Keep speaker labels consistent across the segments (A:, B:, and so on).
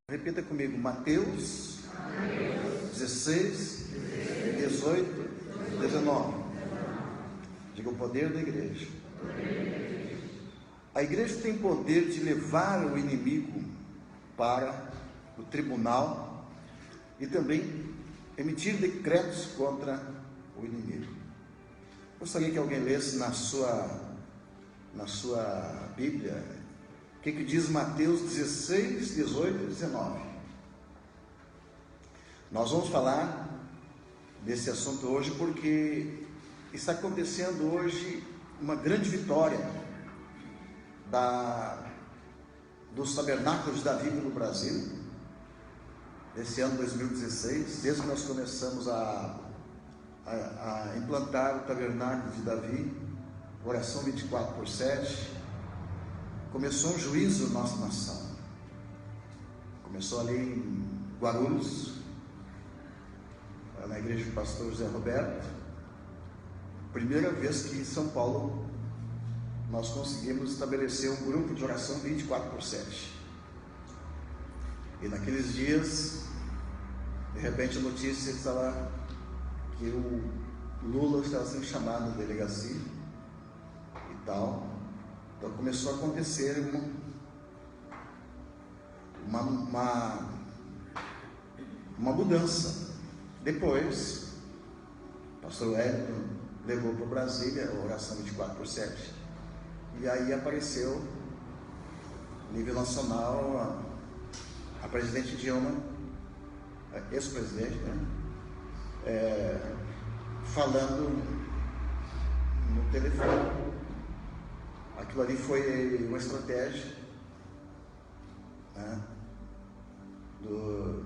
A: Repita comigo, Mateus 16, 18, 19. Diga o poder da igreja. A igreja tem poder de levar o inimigo para o tribunal e também emitir decretos contra o inimigo. Gostaria que alguém lesse na sua Bíblia o que diz Mateus 16, 18 e 19. Nós vamos falar desse assunto hoje porque está acontecendo hoje uma grande vitória dos tabernáculos de Davi no Brasil, esse ano 2016, desde que nós começamos a implantar o tabernáculo de Davi, oração 24/7, começou um juízo na nossa nação. Começou ali em Guarulhos, na igreja do pastor José Roberto. Primeira vez que em São Paulo nós conseguimos estabelecer um grupo de oração 24/7. E naqueles dias, de repente a notícia estava que o Lula estava sendo chamado à delegacia e tal. Então começou a acontecer uma mudança. Depois, o pastor Wellington levou para Brasília a oração 24/7. E aí apareceu, a nível nacional, a presidente Dilma, ex-presidente, falando no telefone. Aquilo ali foi uma estratégia, do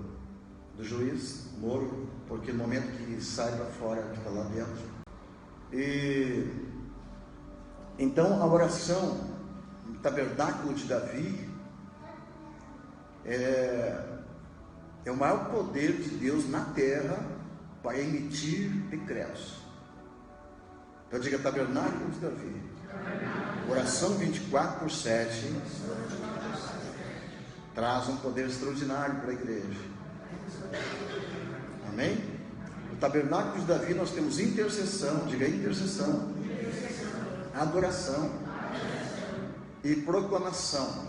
A: juiz Moro, porque no momento que sai para fora, que está lá dentro. E então a oração no tabernáculo de Davi é o maior poder de Deus na terra para emitir decretos. Então diga, tabernáculo de Davi, oração 24/7, traz um poder extraordinário para a igreja. Amém? No tabernáculo de Davi nós temos intercessão, diga intercessão, adoração e proclamação.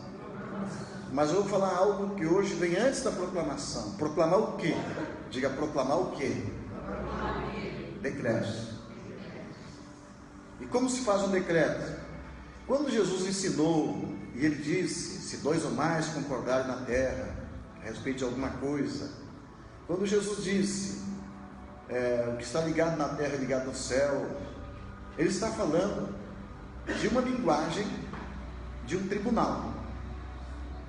A: Mas eu vou falar algo que hoje vem antes da proclamação. Proclamar o quê? Diga, proclamar o quê? Decretos. E como se faz um decreto? Quando Jesus ensinou, e ele disse, se 2 ou mais concordarem na terra a respeito de alguma coisa, quando Jesus disse, o que está ligado na terra é ligado no céu, ele está falando de uma linguagem de um tribunal.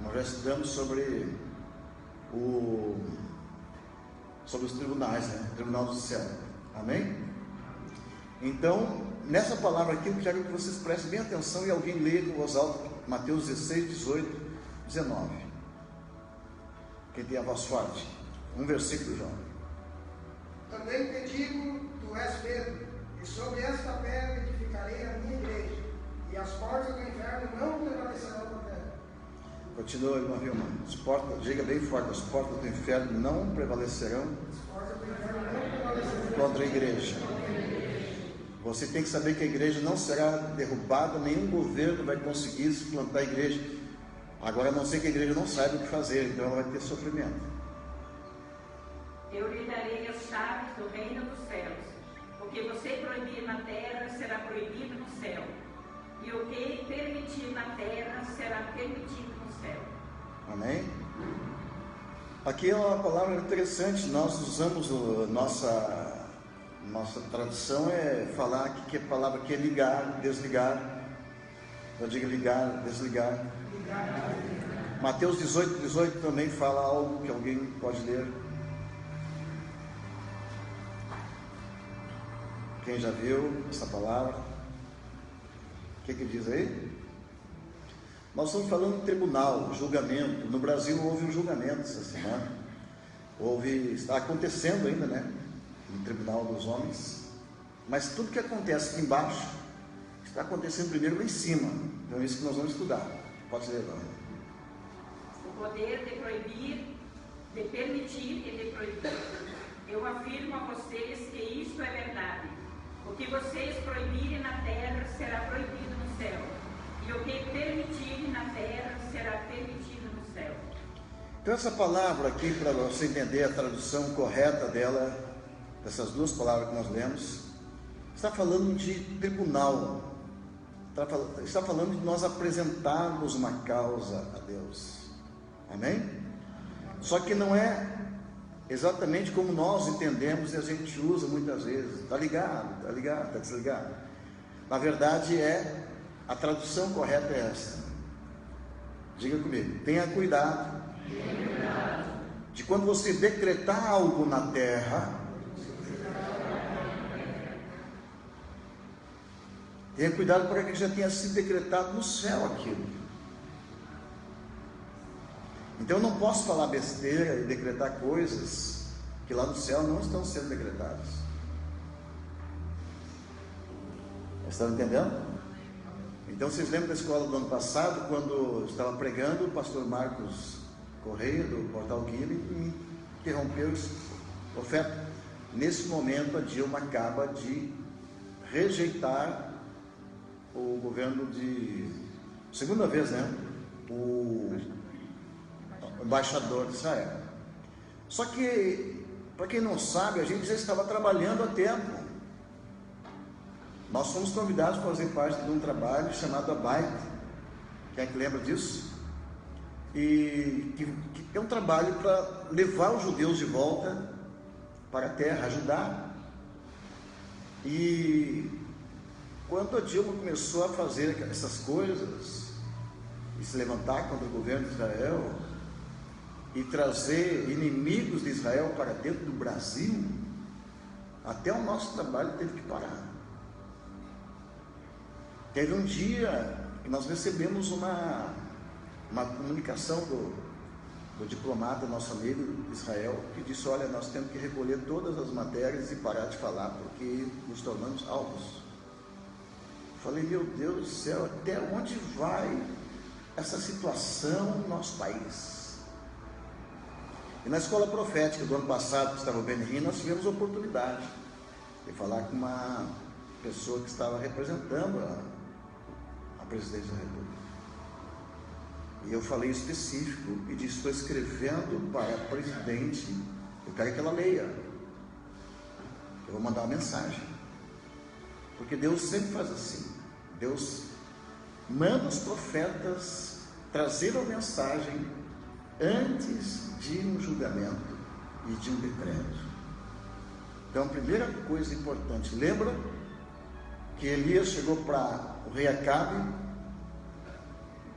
A: Nós já estudamos sobre os tribunais, Tribunal do céu. Amém? Então, nessa palavra aqui, eu quero que vocês prestem bem atenção e alguém leia com voz alta Mateus 16, 18, 19. Quem tem a voz forte? Um versículo, João.
B: Também te digo, tu és Pedro, e sobre esta pedra edificarei a minha igreja, e as portas do inferno não prevalecerão contra ela.
A: Continua, irmã Vilma. Diga bem forte, as portas do inferno não prevalecerão contra a igreja. Você tem que saber que a igreja não será derrubada, nenhum governo vai conseguir suplantar a igreja. Agora, a não ser que a igreja não saiba o que fazer, então ela vai ter sofrimento.
C: Eu lhe darei as chaves do reino dos céus. O que você proibir na terra será proibido no céu, e o que permitir na terra será permitido no céu. Amém?
A: Aqui é uma palavra interessante. Nós usamos nossa tradução é falar que a palavra aqui é ligar, desligar. Eu digo ligar, desligar. Mateus 18, 18 também fala algo que alguém pode ler. Quem já viu essa palavra? O que diz aí? Nós estamos falando de tribunal, julgamento. No Brasil houve um julgamento essa semana. Está acontecendo ainda, no Tribunal dos Homens. Mas tudo que acontece aqui embaixo está acontecendo primeiro lá em cima. Então é isso que nós vamos estudar. Pode ler, Ana.
C: O poder de proibir afirmo a vocês que isto é verdade. O que vocês proibirem na terra será proibido no céu, e o que permitirem na terra será permitido no céu.
A: Então essa palavra aqui, para você entender a tradução correta dela, dessas duas palavras que nós lemos, está falando de tribunal, está falando de nós apresentarmos uma causa a Deus, amém? Só que não é exatamente como nós entendemos e a gente usa muitas vezes, está ligado, está desligado. Na verdade a tradução correta é essa, diga comigo, tenha cuidado de quando você decretar algo na terra, tenha cuidado para que já tenha sido decretado no céu aquilo. Então eu não posso falar besteira e decretar coisas que lá no céu não estão sendo decretadas. Estão entendendo? Então vocês lembram da escola do ano passado, quando eu estava pregando, o pastor Marcos Correia, do Portal Guilherme, me interrompeu e disse: profeta, nesse momento a Dilma acaba de rejeitar o governo de, segunda vez, né? O embaixador de Israel. Só que, para quem não sabe, a gente já estava trabalhando há tempo. Nós fomos convidados para fazer parte de um trabalho chamado Abai. Quem é que lembra disso? E que é um trabalho para levar os judeus de volta para a terra, ajudar. E quando a Dilma começou a fazer essas coisas e se levantar contra o governo de Israel e trazer inimigos de Israel para dentro do Brasil, até o nosso trabalho teve que parar. Teve um dia que nós recebemos uma comunicação do diplomata, nosso amigo de Israel, que disse: olha, nós temos que recolher todas as matérias e parar de falar, porque nos tornamos alvos. Falei: meu Deus do céu, até onde vai essa situação no nosso país? E na escola profética do ano passado, que estava bem rindo, nós tivemos a oportunidade de falar com uma pessoa que estava representando a presidência da República. E eu falei específico e disse: estou escrevendo para a presidente, eu quero que ela leia, eu vou mandar uma mensagem, porque Deus sempre faz assim. Deus manda os profetas trazer a mensagem antes de um julgamento e de um decreto. Então, a primeira coisa importante, lembra que Elias chegou para o rei Acabe,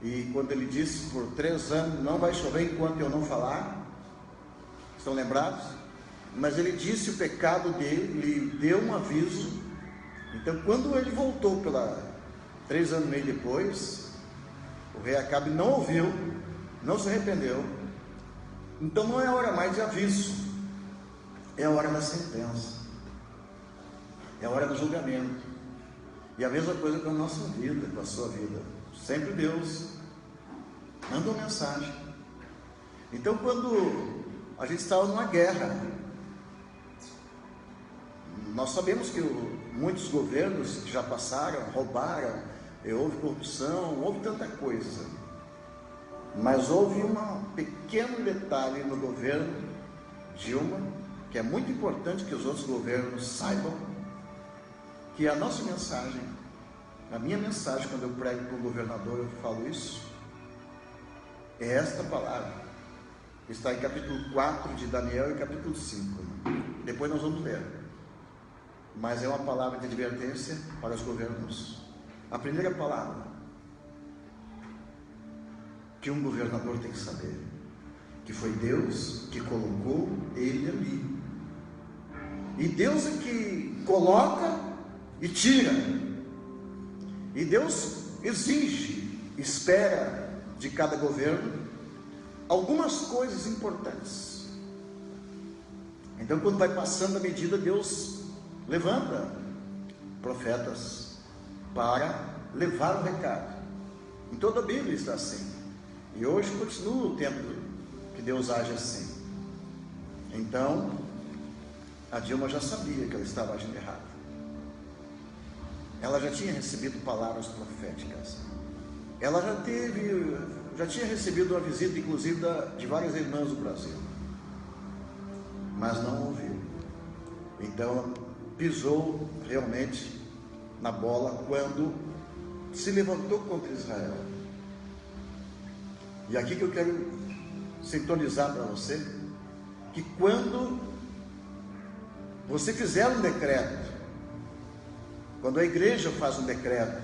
A: e quando ele disse: por 3 anos não vai chover enquanto eu não falar. Estão lembrados? Mas ele disse o pecado dele, lhe deu um aviso. Então, quando ele voltou 3 anos e meio depois, o rei Acabe não ouviu, não se arrependeu. Então não é hora mais de aviso, é a hora da sentença, é a hora do julgamento. E a mesma coisa com a nossa vida, com a sua vida. Sempre Deus manda uma mensagem. Então, quando a gente estava numa guerra, nós sabemos que muitos governos que já passaram, roubaram, houve corrupção, houve tanta coisa. Mas houve um pequeno detalhe no governo Dilma, que é muito importante que os outros governos saibam, que a nossa mensagem, a minha mensagem, quando eu prego para o governador, eu falo isso, é esta palavra, está em capítulo 4 de Daniel e capítulo 5, depois nós vamos ler, mas é uma palavra de advertência para os governos. A primeira palavra que um governador tem que saber, que foi Deus que colocou ele ali, e Deus é que coloca e tira, e Deus exige, espera de cada governo algumas coisas importantes. Então, quando vai passando a medida, Deus levanta profetas para levar o recado. Em toda a Bíblia está assim, e hoje continua o tempo que Deus age assim. Então, a Dilma já sabia que ela estava agindo errado. Ela já tinha recebido palavras proféticas. Ela já tinha recebido uma visita, inclusive, de várias irmãs do Brasil. Mas não ouviu. Então ela pisou realmente na bola quando se levantou contra Israel. E aqui que eu quero sintonizar para você, que quando você fizer um decreto, quando a igreja faz um decreto,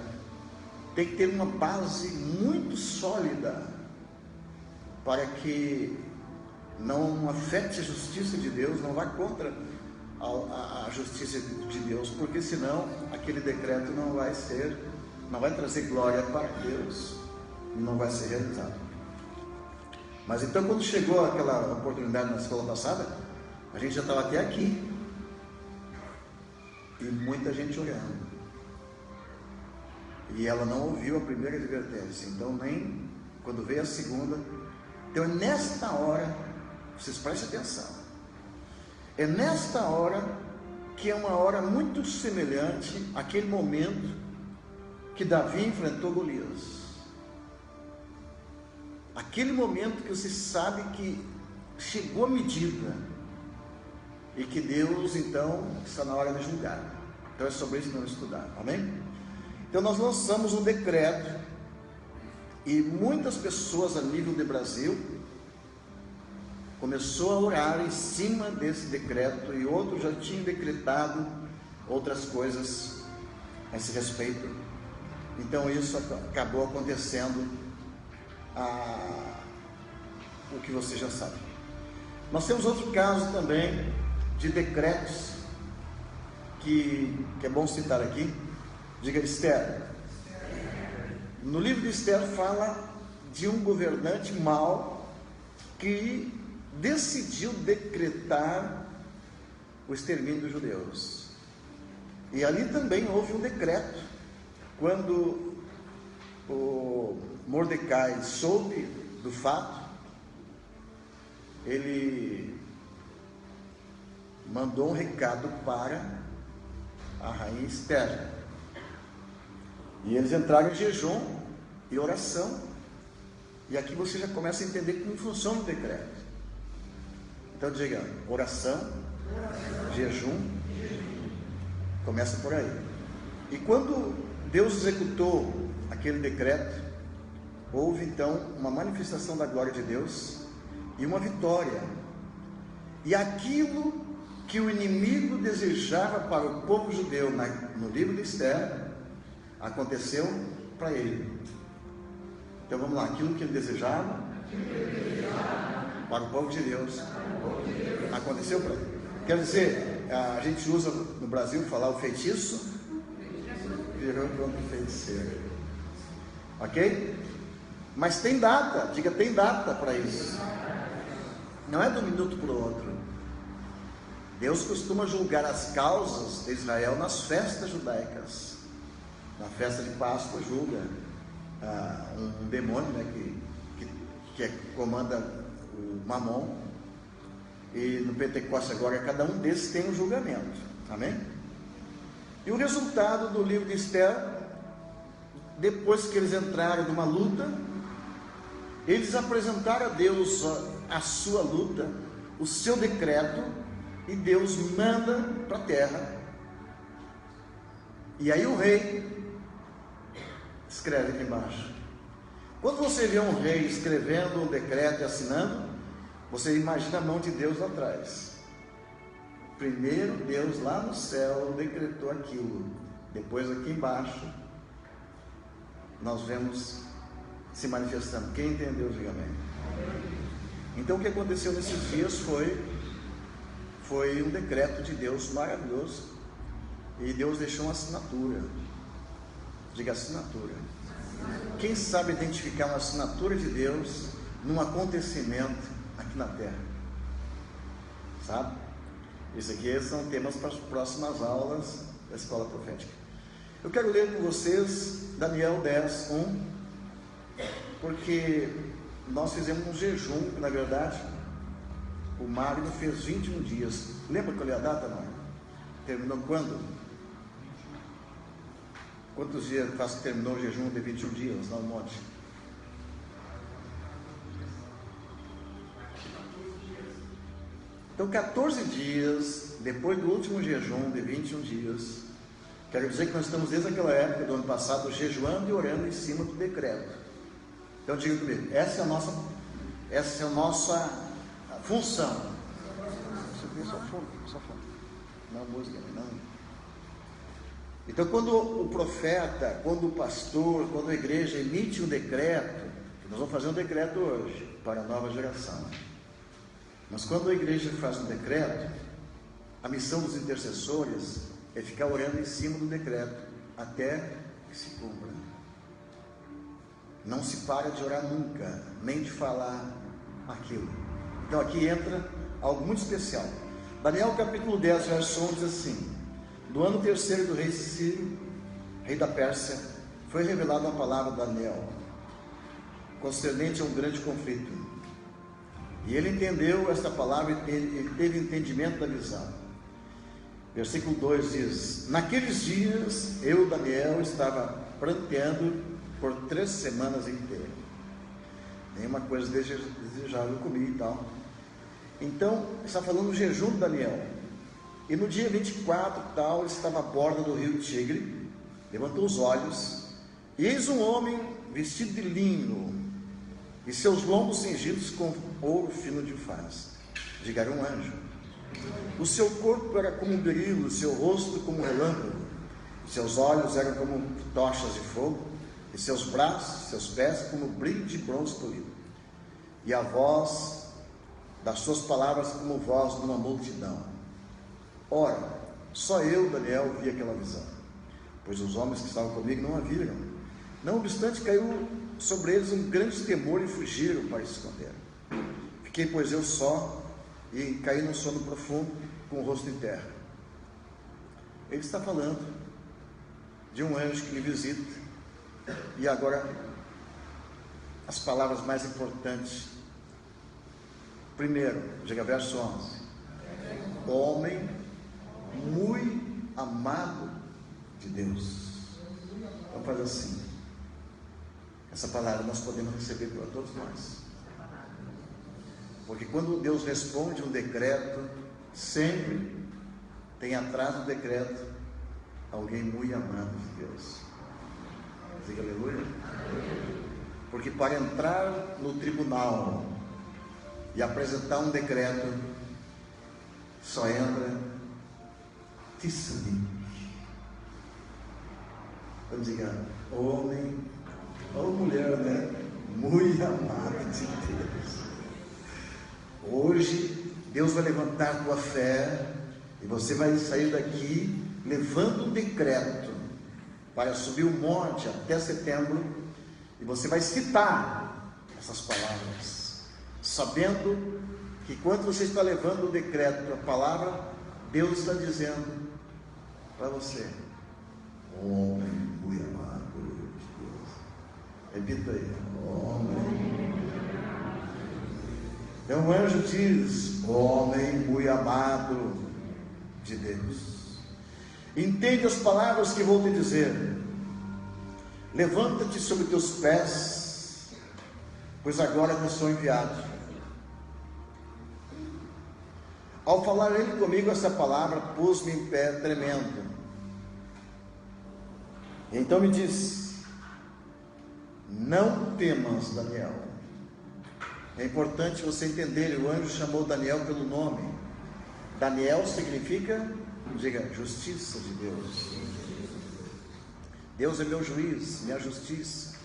A: tem que ter uma base muito sólida para que não afete a justiça de Deus, não vá contra a justiça de Deus, porque senão aquele decreto não vai trazer glória para Deus e não vai ser realizado. Mas então, quando chegou aquela oportunidade na escola passada, a gente já estava até aqui e muita gente olhando, e ela não ouviu a primeira advertência, então nem quando veio a segunda. Então é nesta hora, vocês prestem atenção, é nesta hora que é uma hora muito semelhante àquele momento que Davi enfrentou Golias. Aquele momento que você sabe que chegou a medida e que Deus então está na hora de julgar. Então é sobre isso que nós vamos estudar, amém? Então nós lançamos um decreto e muitas pessoas a nível de Brasil começou a orar em cima desse decreto, e outros já tinham decretado outras coisas a esse respeito. Então isso acabou acontecendo, o que você já sabe. Nós temos outro caso também de decretos que é bom citar aqui. Diga, Esther. No livro de Esther fala de um governante mau que decidiu decretar o extermínio dos judeus. E ali também houve um decreto. Quando o Mordecai soube do fato, ele mandou um recado para a rainha Esther. E eles entraram em jejum e oração. E aqui você já começa a entender como funciona o decreto. Então diga, oração, jejum, começa por aí. E quando Deus executou aquele decreto, houve então uma manifestação da glória de Deus e uma vitória. E aquilo que o inimigo desejava para o povo judeu no livro de Esther, aconteceu para ele. Então vamos lá, aquilo que ele desejava para o povo de Deus aconteceu para ele. Quer dizer, a gente usa no Brasil falar o feitiço virou contra o feiticeiro, ok? Mas tem data, diga, tem data para isso. Não é de um minuto para o outro. Deus costuma julgar as causas de Israel nas festas judaicas. Na festa de Páscoa julga um demônio, né, que comanda o Mamon. E no Pentecostes agora cada um desses tem um julgamento, amém? E o resultado do livro de Esther, depois que eles entraram numa luta, eles apresentaram a Deus a sua luta, o seu decreto, e Deus manda para a terra. E aí o rei escreve aqui embaixo. Quando você vê um rei escrevendo um decreto e assinando, você imagina a mão de Deus lá atrás. Primeiro Deus lá no céu decretou aquilo, depois aqui embaixo nós vemos se manifestando. Quem entendeu, diga amém. Então o que aconteceu nesses dias foi um decreto de Deus maravilhoso, e Deus deixou uma assinatura. Diga, assinatura. Quem sabe identificar uma assinatura de Deus num acontecimento aqui na terra? Sabe? Isso aqui são temas para as próximas aulas da escola profética. Eu quero ler com vocês Daniel 10:1, porque nós fizemos um jejum, na verdade, o Magno fez 21 dias. Lembra qual é a data, não? Terminou quando? Quantos dias faz que terminou o jejum de 21 dias lá no monte? Então, 14 dias depois do último jejum de 21 dias, quero dizer que nós estamos desde aquela época do ano passado jejuando e orando em cima do decreto. Então diga comigo, essa é a nossa função. Só fundo. Não, música, não. Então, quando o profeta, quando o pastor, quando a igreja emite um decreto, nós vamos fazer um decreto hoje para a nova geração. Mas quando a igreja faz um decreto, a missão dos intercessores é ficar orando em cima do decreto até que se cumpra. Não se para de orar nunca, nem de falar aquilo. Então aqui entra algo muito especial. Daniel capítulo 10, verso 11 diz assim: no ano terceiro do rei Ciro, rei da Pérsia, foi revelada a palavra de Daniel, concernente a um grande conflito. E ele entendeu esta palavra e ele teve entendimento da visão. Versículo 2 diz: naqueles dias eu, Daniel, estava pranteando por 3 semanas inteiras. Nenhuma coisa desejável eu comi e tal. Então, está falando do jejum de Daniel. E no dia 24 tal, ele estava à borda do rio Tigre, levantou os olhos, e eis um homem vestido de linho, e seus lombos cingidos com ouro fino de faz. Diga, era um anjo. O seu corpo era como um berilo, o seu rosto como um relâmpago, seus olhos eram como tochas de fogo, e seus braços, seus pés como brilho de bronze polido, e a voz das suas palavras como voz de uma multidão. Ora, só eu, Daniel, vi aquela visão, pois os homens que estavam comigo não a viram. Não obstante, caiu sobre eles um grande temor e fugiram para se esconder. Fiquei, pois, eu só, e caí num sono profundo, com o rosto em terra. Ele está falando de um anjo que lhe visita. E agora, as palavras mais importantes. Primeiro, diga verso 11: homem muito amado de Deus. Vamos fazer assim. Essa palavra nós podemos receber para todos nós. Porque quando Deus responde um decreto, sempre tem atrás do decreto alguém muito amado de Deus. Diga aleluia. Porque para entrar no tribunal e apresentar um decreto, só entra Tissadik. Vamos dizer, homem ou mulher, né? Muito amado de Deus. Hoje, Deus vai levantar a tua fé e você vai sair daqui levando um decreto para subir o monte até setembro, e você vai citar essas palavras, sabendo que quando você está levando o decreto, a palavra, Deus está dizendo para você: homem muito amado de Deus. Repita aí: homem. Então o anjo diz: homem muito amado de Deus, entende as palavras que vou te dizer. Levanta-te sobre teus pés, pois agora te sou enviado. Ao falar ele comigo essa palavra, pus-me em pé tremendo. Então me disse: não temas, Daniel. É importante você entender, o anjo chamou Daniel pelo nome. Daniel significa, diga, justiça de Deus. Deus é meu juiz, minha justiça.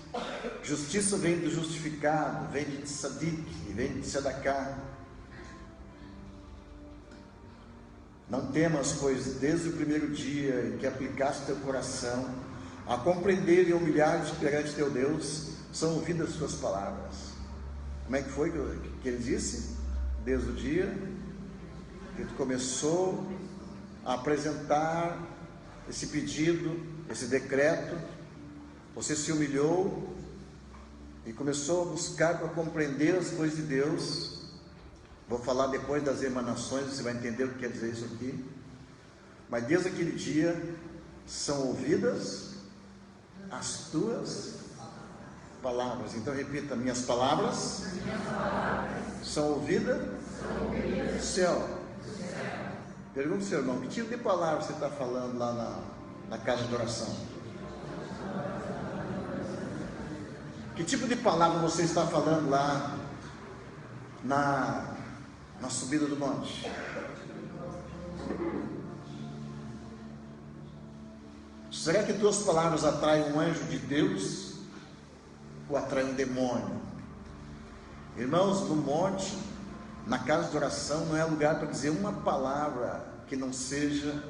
A: Justiça vem do justificado, vem de tzadik, vem de tzedakah. Não temas, pois desde o primeiro dia em que aplicaste teu coração a compreender e humilhar-te perante teu Deus, são ouvidas as suas palavras. Como é que foi que ele disse? Desde o dia que tu começou a apresentar esse pedido, esse decreto, você se humilhou e começou a buscar para compreender as coisas de Deus. Vou falar depois das emanações, você vai entender o que quer dizer isso aqui. Mas desde aquele dia, são ouvidas as tuas palavras. Então repita: minhas palavras são ouvidas do céu. Pergunta ao seu irmão: que tipo de palavra você está falando lá na casa de oração? Que tipo de palavra você está falando lá na subida do monte? Será que tuas palavras atraem um anjo de Deus ou atraem um demônio? Irmãos, no monte, na casa de oração, não é lugar para dizer uma palavra que não seja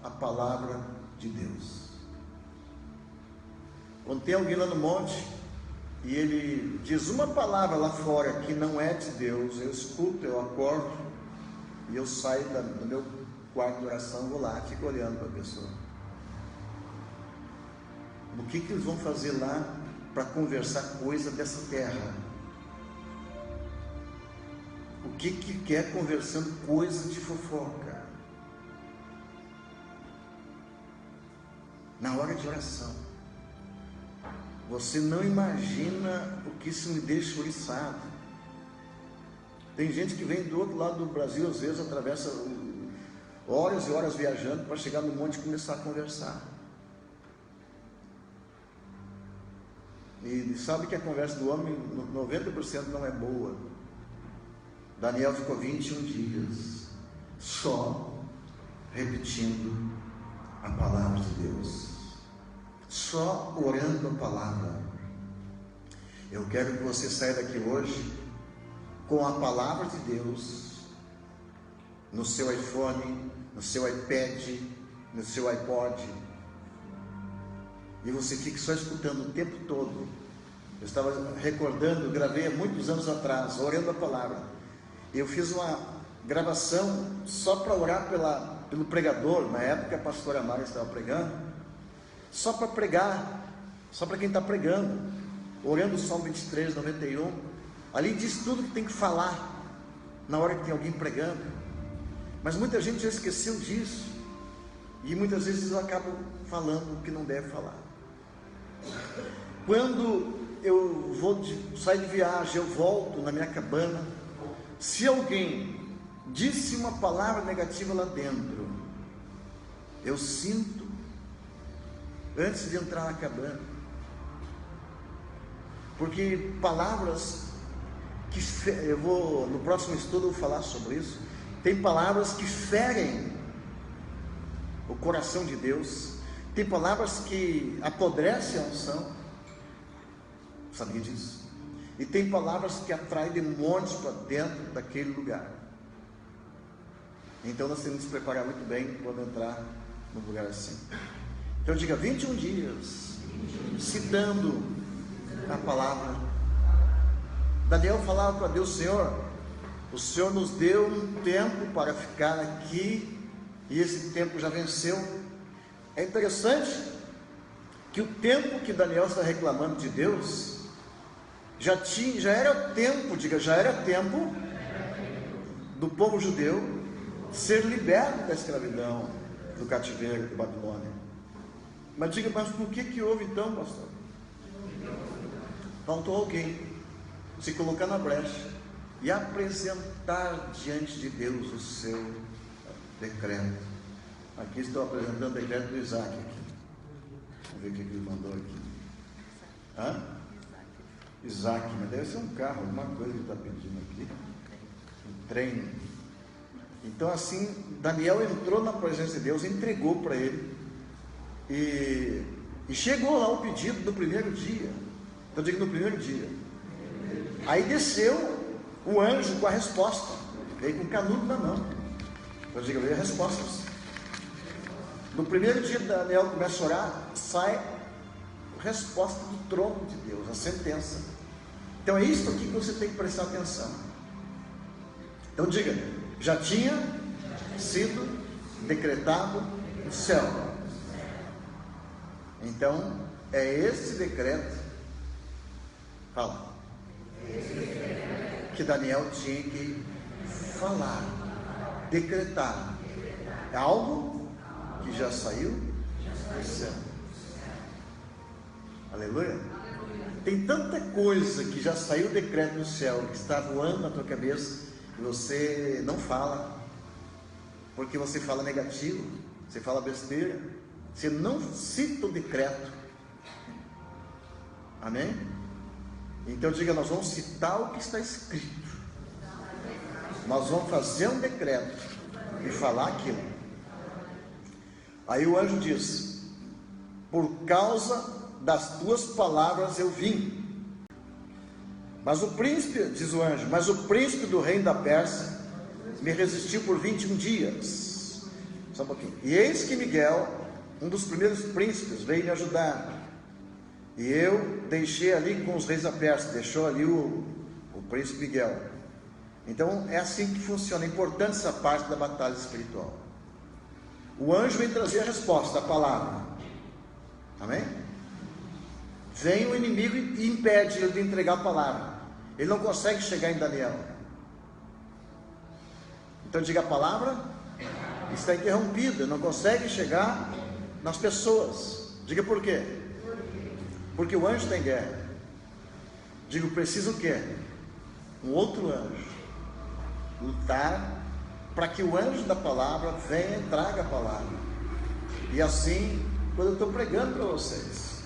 A: a palavra de Deus. Quando tem alguém lá no monte e ele diz uma palavra lá fora que não é de Deus, eu escuto, eu acordo e eu saio do meu quarto de oração, vou lá, fico olhando para a pessoa. O que eles vão fazer lá para conversar coisa dessa terra? O que quer conversando coisa de fofoca? Na hora de oração, você não imagina o que isso me deixa oriçado. Tem gente que vem do outro lado do Brasil, às vezes atravessa horas e horas viajando para chegar no monte e começar a conversar. E sabe que a conversa do homem, 90% não é boa. Daniel ficou 21 dias só repetindo a palavra de Deus, só orando a palavra. Eu quero que você saia daqui hoje com a palavra de Deus no seu iPhone, no seu iPad, no seu iPod, e você fique só escutando o tempo todo. Eu estava recordando, gravei há muitos anos atrás, orando a palavra. Eu fiz uma gravação só para orar pelo pregador. Na época a pastora Mara estava pregando, só para pregar, só para quem está pregando, orando o Salmo 23, 91. Ali diz tudo que tem que falar na hora que tem alguém pregando. Mas muita gente já esqueceu disso, e muitas vezes acabam falando o que não deve falar. Quando eu sair de viagem, eu volto na minha cabana, se alguém disse uma palavra negativa lá dentro, eu sinto antes de entrar na cabana, porque palavras que no próximo estudo eu vou falar sobre isso. Tem palavras que ferem o coração de Deus. Tem palavras que apodrecem a unção, sabia disso? E tem palavras que atraem demônios para dentro daquele lugar. Então nós temos que nos preparar muito bem quando entrar num lugar assim. Então diga: 21 dias, citando a palavra. Daniel falava para Deus: Senhor, o Senhor nos deu um tempo para ficar aqui, e esse tempo já venceu. É interessante que o tempo que Daniel está reclamando de Deus, já era tempo do povo judeu ser liberto da escravidão, do cativeiro de Babilônia. Mas diga: mas por que houve então, pastor? Faltou alguém se colocar na brecha e apresentar diante de Deus o seu decreto. Aqui estou apresentando o decreto do Isaac aqui. Vamos ver o que ele mandou aqui. Isaac, mas deve ser um carro, alguma coisa que ele está pedindo aqui. Um trem. Então assim, Daniel entrou na presença de Deus, entregou para ele, e chegou lá o pedido no primeiro dia. Então digo: no primeiro dia. Aí desceu o anjo com a resposta, veio com o canudo na mão. Então digo: veio as respostas. No primeiro dia que Daniel começa a orar, sai a resposta do trono de Deus, a sentença. Então é isso aqui que você tem que prestar atenção. Então diga: já tinha sido decretado no céu. Então é esse decreto, fala, que Daniel tinha que falar, decretar. É algo que já saiu do céu. Aleluia. Tem tanta coisa que já saiu o decreto do céu, que está voando na tua cabeça, e você não fala, porque você fala negativo, você fala besteira, você não cita o decreto. Amém? Então diga, nós vamos citar o que está escrito, nós vamos fazer um decreto e falar aquilo. Aí o anjo diz: por causa das tuas palavras eu vim. Mas o príncipe, diz o anjo, mas o príncipe do reino da Pérsia me resistiu por 21 dias. Só um pouquinho. E eis que Miguel, um dos primeiros príncipes, veio me ajudar. E eu deixei ali com os reis da Pérsia, deixou ali o príncipe Miguel. Então é assim que funciona. É importante essa parte da batalha espiritual. O anjo vem trazer a resposta, a palavra. Amém? Vem o inimigo e impede ele de entregar a palavra. Ele não consegue chegar em Daniel. Então diga, a palavra está interrompida, não consegue chegar nas pessoas. Diga por quê? Porque o anjo está em guerra. Digo, preciso o quê? Um outro anjo lutar para que o anjo da palavra venha e traga a palavra. E assim, quando eu estou pregando para vocês,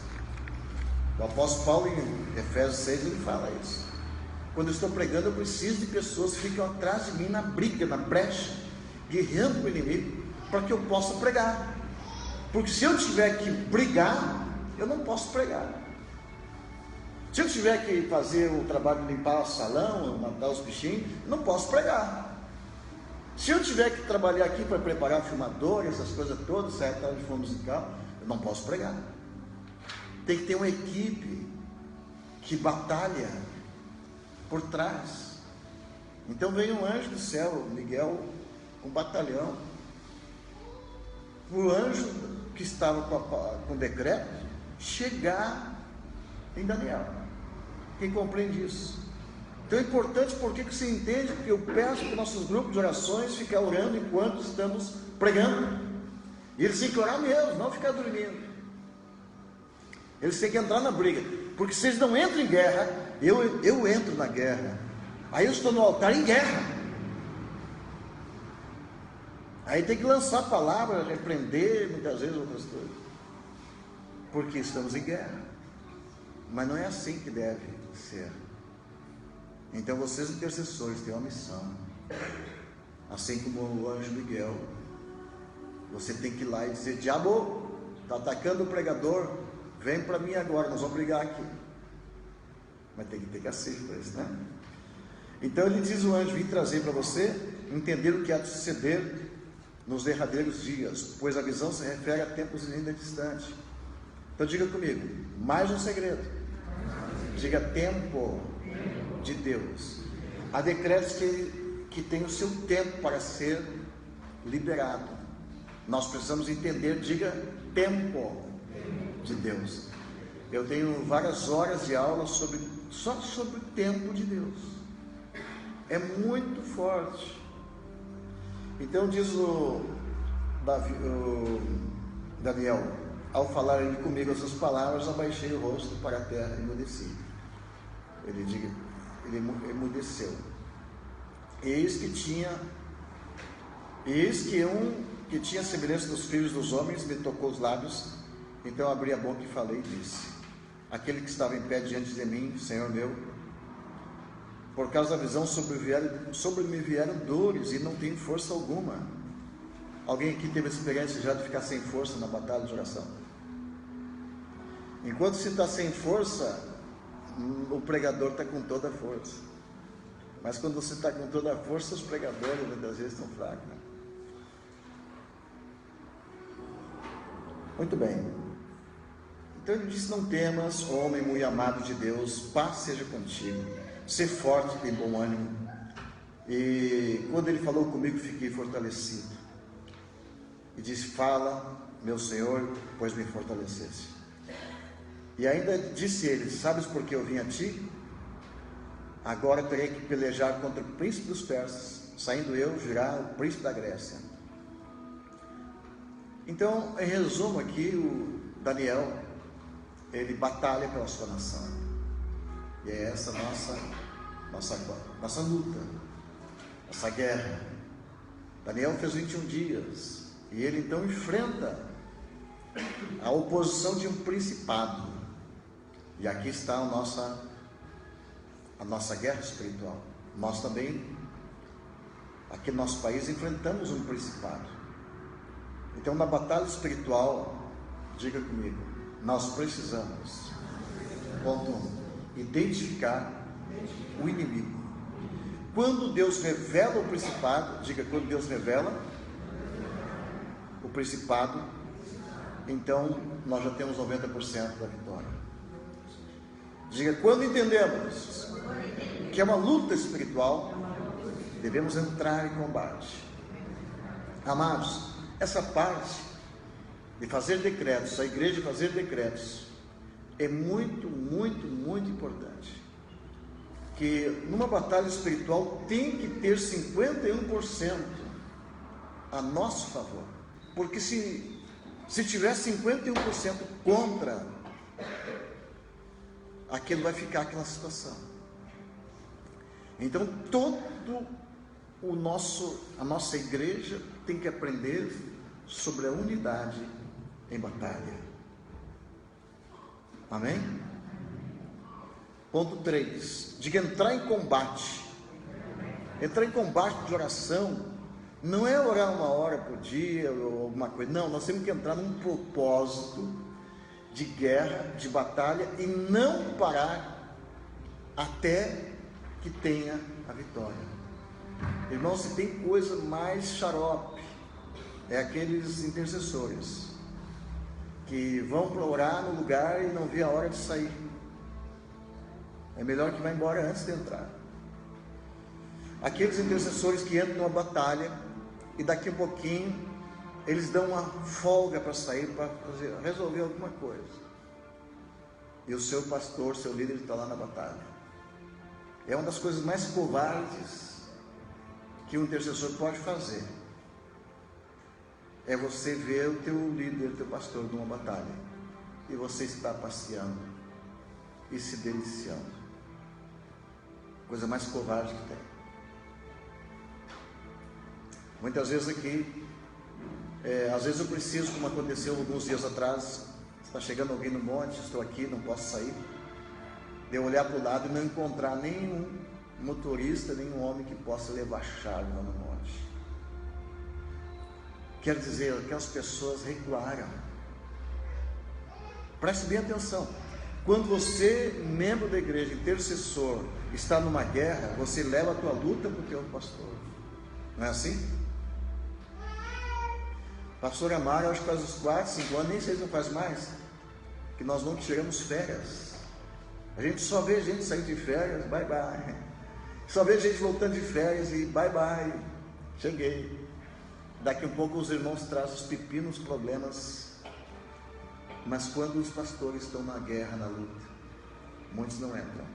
A: o apóstolo Paulo em Efésios 6 ele fala isso. Quando eu estou pregando, eu preciso de pessoas que ficam atrás de mim na briga, na brecha, guerreando com o inimigo, para que eu possa pregar. Porque se eu tiver que brigar, eu não posso pregar. Se eu tiver que fazer o trabalho de limpar o salão, matar os bichinhos, eu não posso pregar. Se eu tiver que trabalhar aqui para preparar filmador, essas coisas todas, certo, de fundo musical, eu não posso pregar. Tem que ter uma equipe que batalha por trás. Então veio um anjo do céu, Miguel, com um batalhão. O anjo que estava com o decreto chegar em Daniel. Quem compreende isso? Então é importante, porque que você entende, porque eu peço para os nossos grupos de orações ficar orando enquanto estamos pregando. E eles têm que orar mesmo, não ficar dormindo. Eles têm que entrar na briga, porque se eles não entram em guerra, eu entro na guerra. Aí eu estou no altar em guerra. Aí tem que lançar a palavra, repreender, muitas vezes outras coisas, porque estamos em guerra. Mas não é assim que deve ser. Então vocês intercessores têm uma missão. Assim como o anjo Miguel, você tem que ir lá e dizer: diabo, está atacando o pregador, vem para mim agora, nós vamos brigar aqui. Mas tem que ter cacete para isso, né? Então ele diz, o anjo: vim trazer para você entender o que há de suceder nos derradeiros dias, pois a visão se refere a tempos ainda distantes. Então diga comigo, mais um segredo. Diga: tempo de Deus. Há decretos que tem o seu tempo para ser liberado. Nós precisamos entender, diga: tempo de Deus. Eu tenho várias horas de aula só sobre o tempo de Deus. É muito forte. Então diz o Daniel: ao falar ele comigo essas palavras, abaixei o rosto para a terra e emudeci. Ele emudeceu. Eis que um que tinha semelhança dos filhos dos homens me tocou os lábios. Então abri a boca e falei e disse: aquele que estava em pé diante de mim, Senhor meu, por causa da visão sobre me vieram dores e não tenho força alguma. Alguém aqui teve a experiência já de ficar sem força na batalha de oração? Enquanto você está sem força, o pregador está com toda a força. Mas quando você está com toda a força, os pregadores muitas vezes estão fracos, né? Muito bem. Então ele disse: não temas, homem muito amado de Deus, paz seja contigo, ser forte e tem bom ânimo. E quando ele falou comigo, fiquei fortalecido. E disse: fala, meu Senhor, pois me fortalecesse. E ainda disse ele: sabes por que eu vim a ti? Agora terei que pelejar contra o príncipe dos persas, saindo eu, virá o príncipe da Grécia. Então, em resumo aqui, o Daniel, ele batalha pela sua nação. E é essa nossa luta, nossa guerra. Daniel fez 21 dias, e ele então enfrenta a oposição de um principado. E aqui está a nossa guerra espiritual. Nós também, aqui no nosso país, enfrentamos um principado. Então, na batalha espiritual, diga comigo, nós precisamos, ponto 1, identificar o inimigo. Quando Deus revela o principado, diga, quando Deus revela o principado, então nós já temos 90% da vitória. Diga, quando entendemos que é uma luta espiritual, devemos entrar em combate. Amados, essa parte de fazer decretos, a igreja fazer decretos, é muito, muito, muito importante. Que numa batalha espiritual tem que ter 51% a nosso favor. Porque se tiver 51% contra, aquilo vai ficar aquela situação. Então a nossa igreja tem que aprender sobre a unidade em batalha. Amém? Ponto 3, diga, entrar em combate. Entrar em combate de oração não é orar 1 hora por dia ou alguma coisa. Não, nós temos que entrar num propósito de guerra, de batalha, e não parar até que tenha a vitória. Irmãos, se tem coisa mais xarope, é aqueles intercessores que vão para orar no lugar e não vê a hora de sair. É melhor que vá embora antes de entrar. Aqueles intercessores que entram numa batalha e daqui a pouquinho eles dão uma folga para sair, para resolver alguma coisa. E o seu pastor, seu líder, está lá na batalha. É uma das coisas mais covardes que um intercessor pode fazer. É você ver o teu líder, o teu pastor numa batalha, e você está passeando e se deliciando. Coisa mais covarde que tem. Muitas vezes aqui, às vezes eu preciso, como aconteceu alguns dias atrás, está chegando alguém no monte, estou aqui, não posso sair, de eu olhar para o lado e não encontrar nenhum motorista, nenhum homem que possa levar chave lá no monte. Quer dizer, aquelas pessoas recuaram. Preste bem atenção. Quando você, membro da igreja, intercessor, está numa guerra, você leva a tua luta para o teu pastor. Não é assim? Pastor Amaro, eu acho que faz uns 4, 5 anos, nem sei se não faz mais, que nós não tiramos férias. A gente só vê gente saindo de férias, bye bye. Só vê gente voltando de férias e bye bye. Cheguei. Daqui a pouco os irmãos trazem os pepinos, problemas. Mas quando os pastores estão na guerra, na luta, muitos não entram.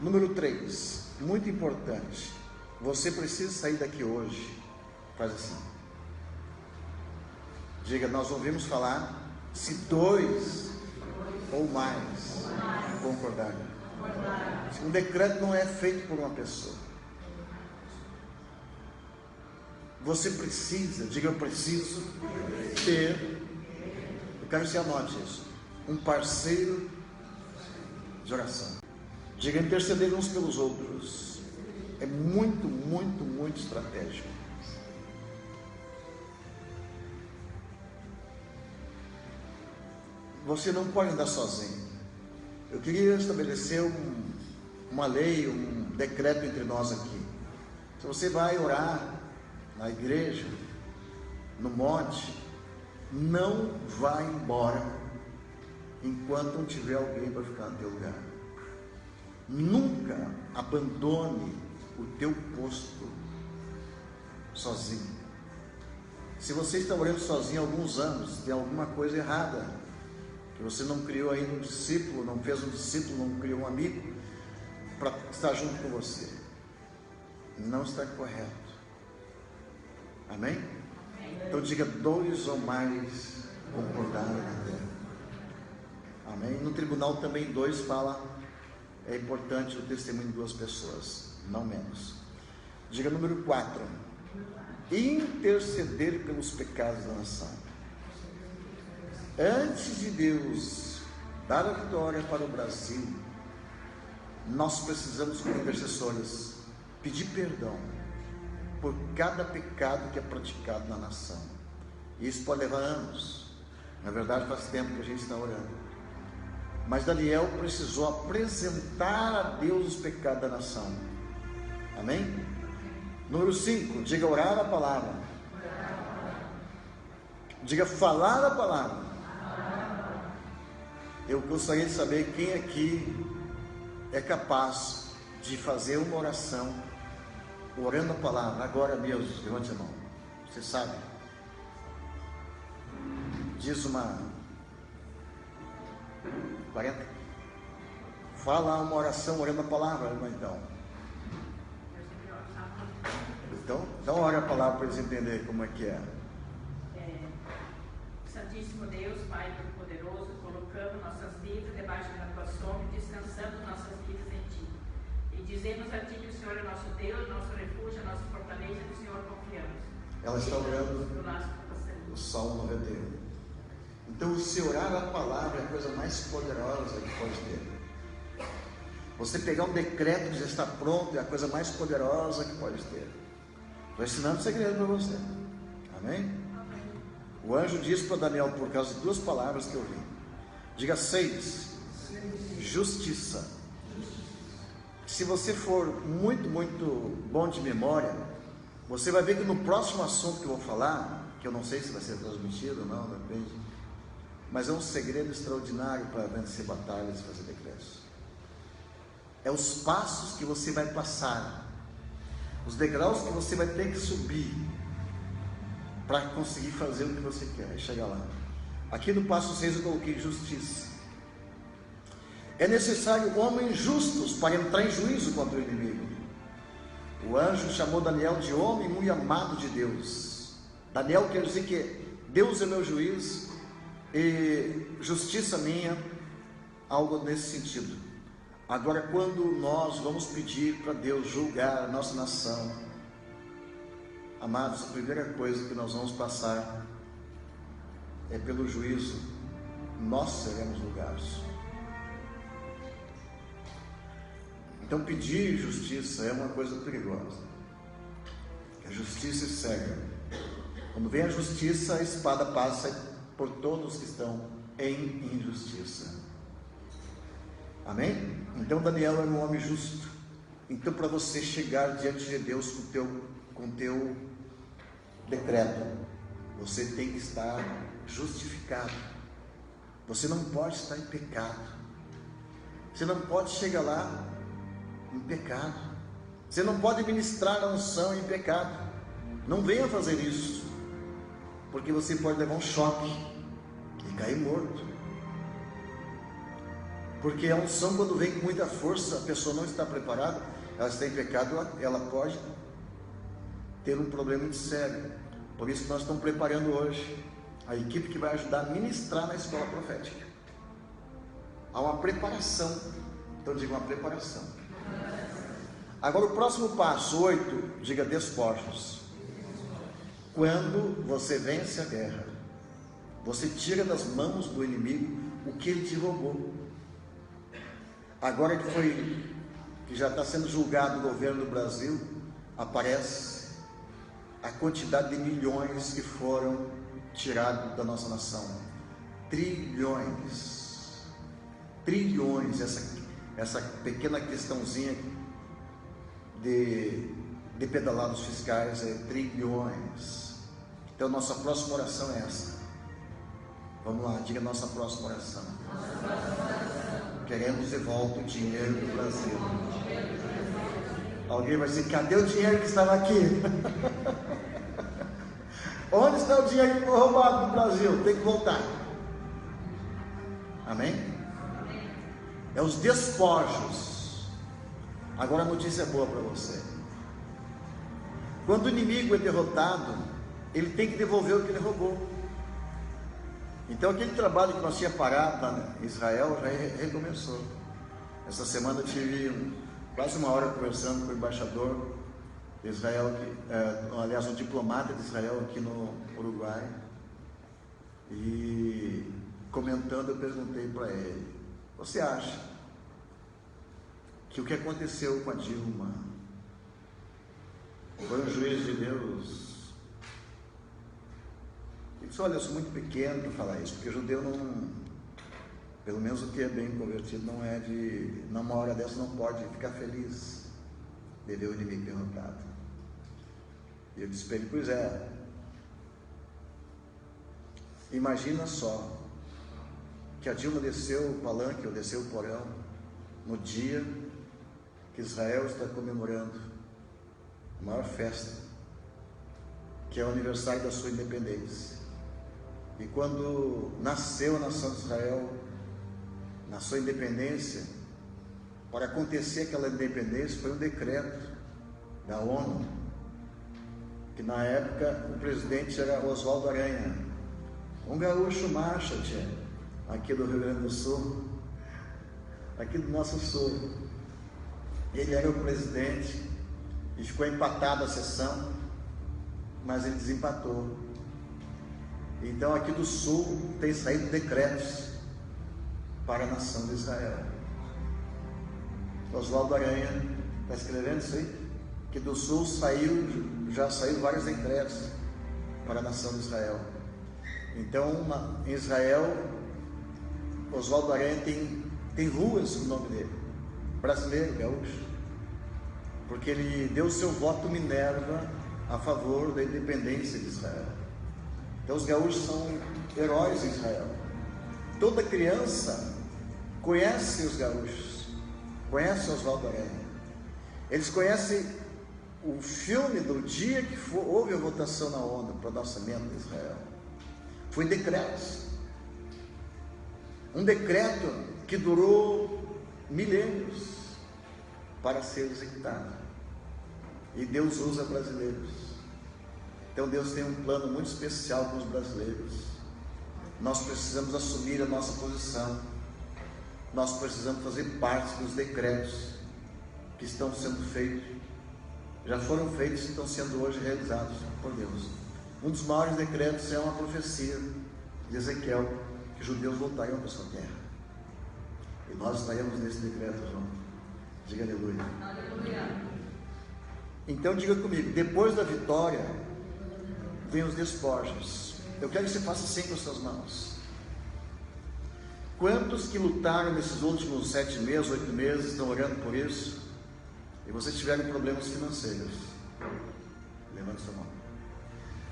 A: Número 3, muito importante. Você precisa sair daqui hoje. Faz assim. Diga, nós ouvimos falar, se 2 ou mais concordarem. Um decreto não é feito por uma pessoa. Você precisa, diga, eu preciso ter, eu quero que você anote isso, um parceiro de oração. Diga, interceder uns pelos outros. É muito, muito, muito estratégico. Você não pode andar sozinho. Eu queria estabelecer uma lei, um decreto entre nós aqui. Se você vai orar na igreja, no monte, não vá embora enquanto não tiver alguém para ficar no teu lugar. Nunca abandone o teu posto sozinho. Se você está orando sozinho há alguns anos, tem alguma coisa errada, que você não criou ainda um discípulo, não fez um discípulo, não criou um amigo para estar junto com você. não está correto. Amém? Então diga: 2 ou mais concordaram na terra. Amém? No tribunal também 2 fala, é importante o testemunho de 2 pessoas, não menos. Diga número 4: interceder pelos pecados da nação. Antes de Deus dar a vitória para o Brasil, nós precisamos, como intercessores, pedir perdão por cada pecado que é praticado na nação. E isso pode levar anos. Na verdade, faz tempo que a gente está orando. Mas Daniel precisou apresentar a Deus os pecados da nação. Amém? Número 5, diga: orar a palavra. Diga: falar a palavra. Eu gostaria de saber quem aqui é capaz de fazer uma oração orando a palavra agora mesmo. Levante a mão. Você sabe? Diz uma 40. Fala uma oração orando a palavra, irmão. Então ore a palavra para eles entenderem como é que é.
C: Santíssimo Deus, Pai Todo-Poderoso, colocamos nossas vidas debaixo da tua sombra, descansando nossas vidas em Ti. E dizemos a Ti que o Senhor é nosso Deus, nosso refúgio, nossa fortaleza, e no Senhor confiamos.
A: Ela está orando o Salmo 91. Então, se orar a palavra é a coisa mais poderosa que pode ter. Você pegar um decreto e já está pronto é a coisa mais poderosa que pode ter. Estou ensinando o segredo para você. Amém? O anjo disse para Daniel, por causa de 2 palavras que eu vi. Diga: 6. Justiça. Se você for muito bom de memória, você vai ver que no próximo assunto que eu vou falar, que eu não sei se vai ser transmitido ou não, depende, mas é um segredo extraordinário para vencer batalhas e fazer decretos. É os passos que você vai passar, os degraus que você vai ter que subir para conseguir fazer o que você quer, chegar lá. Aqui no passo 6 eu coloquei justiça. É necessário homens justos para entrar em juízo contra o inimigo. O anjo chamou Daniel de homem muito amado de Deus. Daniel quer dizer que Deus é meu juiz e justiça minha, algo nesse sentido. Agora, quando nós vamos pedir para Deus julgar a nossa nação, amados, a primeira coisa que nós vamos passar é pelo juízo. Nós seremos julgados. Então, pedir justiça é uma coisa perigosa. A justiça é cega. Quando vem a justiça, a espada passa por todos que estão em injustiça. Amém? Então Daniel era um homem justo. Então, para você chegar diante de Deus com o teu decreto, você tem que estar justificado. Você não pode estar em pecado. Você não pode chegar lá em pecado. Você não pode ministrar a unção em pecado. Não venha fazer isso, porque você pode levar um choque e cair morto. Porque a unção, quando vem com muita força, a pessoa não está preparada, ela está em pecado, ela pode ter um problema muito sério. Por isso que nós estamos preparando hoje a equipe que vai ajudar a ministrar na escola profética. Há uma preparação. Então diga uma preparação. Agora o próximo passo, 8, diga despojos. Quando você vence a guerra, você tira das mãos do inimigo o que ele te roubou. Agora que já está sendo julgado o governo do Brasil, aparece a quantidade de milhões que foram tirados da nossa nação. Trilhões. Essa pequena questãozinha de pedalados fiscais é trilhões. Então nossa próxima oração é essa. Vamos lá, diga nossa próxima oração. Queremos de volta o dinheiro do Brasil. Alguém vai dizer: cadê o dinheiro que estava aqui? Onde está o dinheiro que foi roubado no Brasil? Tem que voltar. Amém? É os despojos. Agora a notícia é boa para você. Quando o inimigo é derrotado, ele tem que devolver o que ele roubou. Então aquele trabalho que nós tínhamos parado lá em Israel já recomeçou. Essa semana eu tive quase uma hora conversando com o embaixador de Israel, aliás, um diplomata de Israel aqui no Uruguai, e comentando, eu perguntei para ele: você acha que o que aconteceu com a Dilma foi um juízo de Deus? Ele disse: olha, eu sou muito pequeno para falar isso, porque judeu não, pelo menos o que é bem convertido, não é de, numa hora dessa não pode ficar feliz de ver o inimigo derrotado. E eu disse para ele: pois é, imagina só que a Dilma desceu o palanque, ou desceu o porão, no dia que Israel está comemorando a maior festa, que é o aniversário da sua independência. E quando nasceu a nação de Israel, na sua independência, para acontecer aquela independência, foi um decreto da ONU, que na época o presidente era Oswaldo Aranha, um gaúcho macho, aqui do Rio Grande do Sul, aqui do nosso sul. Ele era o presidente e ficou empatada a sessão, mas ele desempatou. Então aqui do sul tem saído decretos para a nação de Israel. Oswaldo Aranha está escrevendo isso aí, que do sul já saiu vários decretos para a nação de Israel. Então em Israel, Oswaldo Aranha tem ruas com o nome dele, brasileiro, gaúcho, porque ele deu o seu voto Minerva a favor da independência de Israel. Então os gaúchos são heróis em Israel. Toda criança conhece os gaúchos, conhece Oswaldo Aranha. Eles conhecem o filme do dia que houve a votação na ONU para o nascimento de Israel. Foi decretos. Um decreto que durou milênios para ser executado. E Deus usa brasileiros. Então Deus tem um plano muito especial com os brasileiros. Nós precisamos assumir a nossa posição. Nós precisamos fazer parte dos decretos que estão sendo feitos. Já foram feitos e estão sendo hoje realizados por Deus. Um dos maiores decretos é uma profecia de Ezequiel, que os judeus voltariam para a sua terra. E nós estaremos nesse decreto, João. Diga aleluia. Aleluia. Então diga comigo: depois da vitória vem os despojos. Eu quero que você faça assim com as suas mãos. Quantos que lutaram nesses últimos 7 meses, 8 meses, estão orando por isso, e vocês tiveram problemas financeiros? Levante sua mão.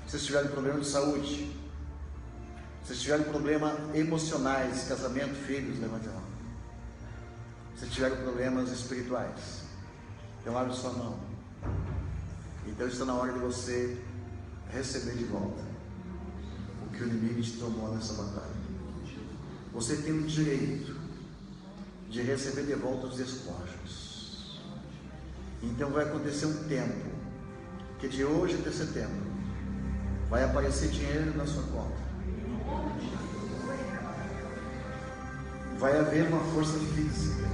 A: Vocês tiveram problema de saúde, vocês tiveram problemas emocionais, casamento, filhos? Levante a mão. Vocês tiveram problemas espirituais? Então abre sua mão. Então está na hora de você receber de volta o que o inimigo te tomou nessa batalha. Você tem o direito de receber de volta os despojos. Então vai acontecer um tempo que de hoje até setembro vai aparecer dinheiro na sua conta. Vai haver uma força física.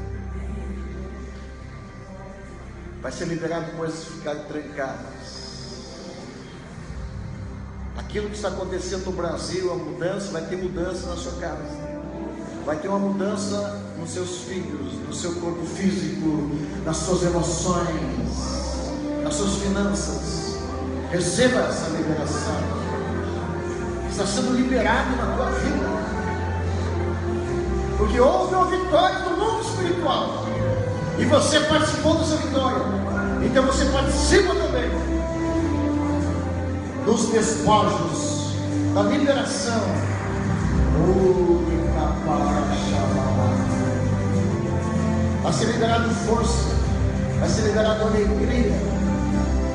A: Vai ser liberado coisas que ficaram trancadas. Aquilo que está acontecendo no Brasil, a mudança, vai ter mudança na sua casa. Vai ter uma mudança nos seus filhos, no seu corpo físico, nas suas emoções, nas suas finanças. Receba essa liberação. Está sendo liberado na tua vida. Porque houve uma vitória no mundo espiritual. E você participou dessa vitória. Então você participa também dos despojos, da liberação. Vai ser liberado força, vai ser liberado alegria,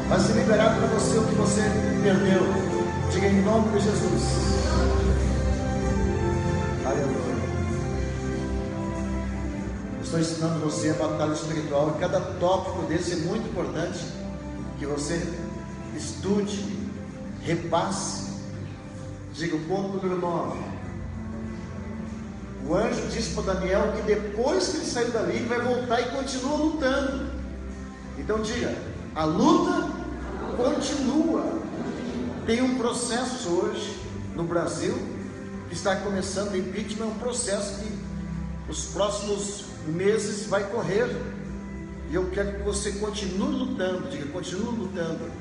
A: vai ser liberado para você o que você perdeu. Diga em nome de Jesus. Aleluia. Estou ensinando você a batalha espiritual, e cada tópico desse é muito importante que você estude, repasse. Diga o ponto número 9. O anjo disse para Daniel que depois que ele saiu dali, ele vai voltar e continua lutando. Então diga, a luta continua. Tem um processo hoje no Brasil que está começando. O impeachment é um processo que os próximos meses vai correr. E eu quero que você continue lutando. Diga, continue lutando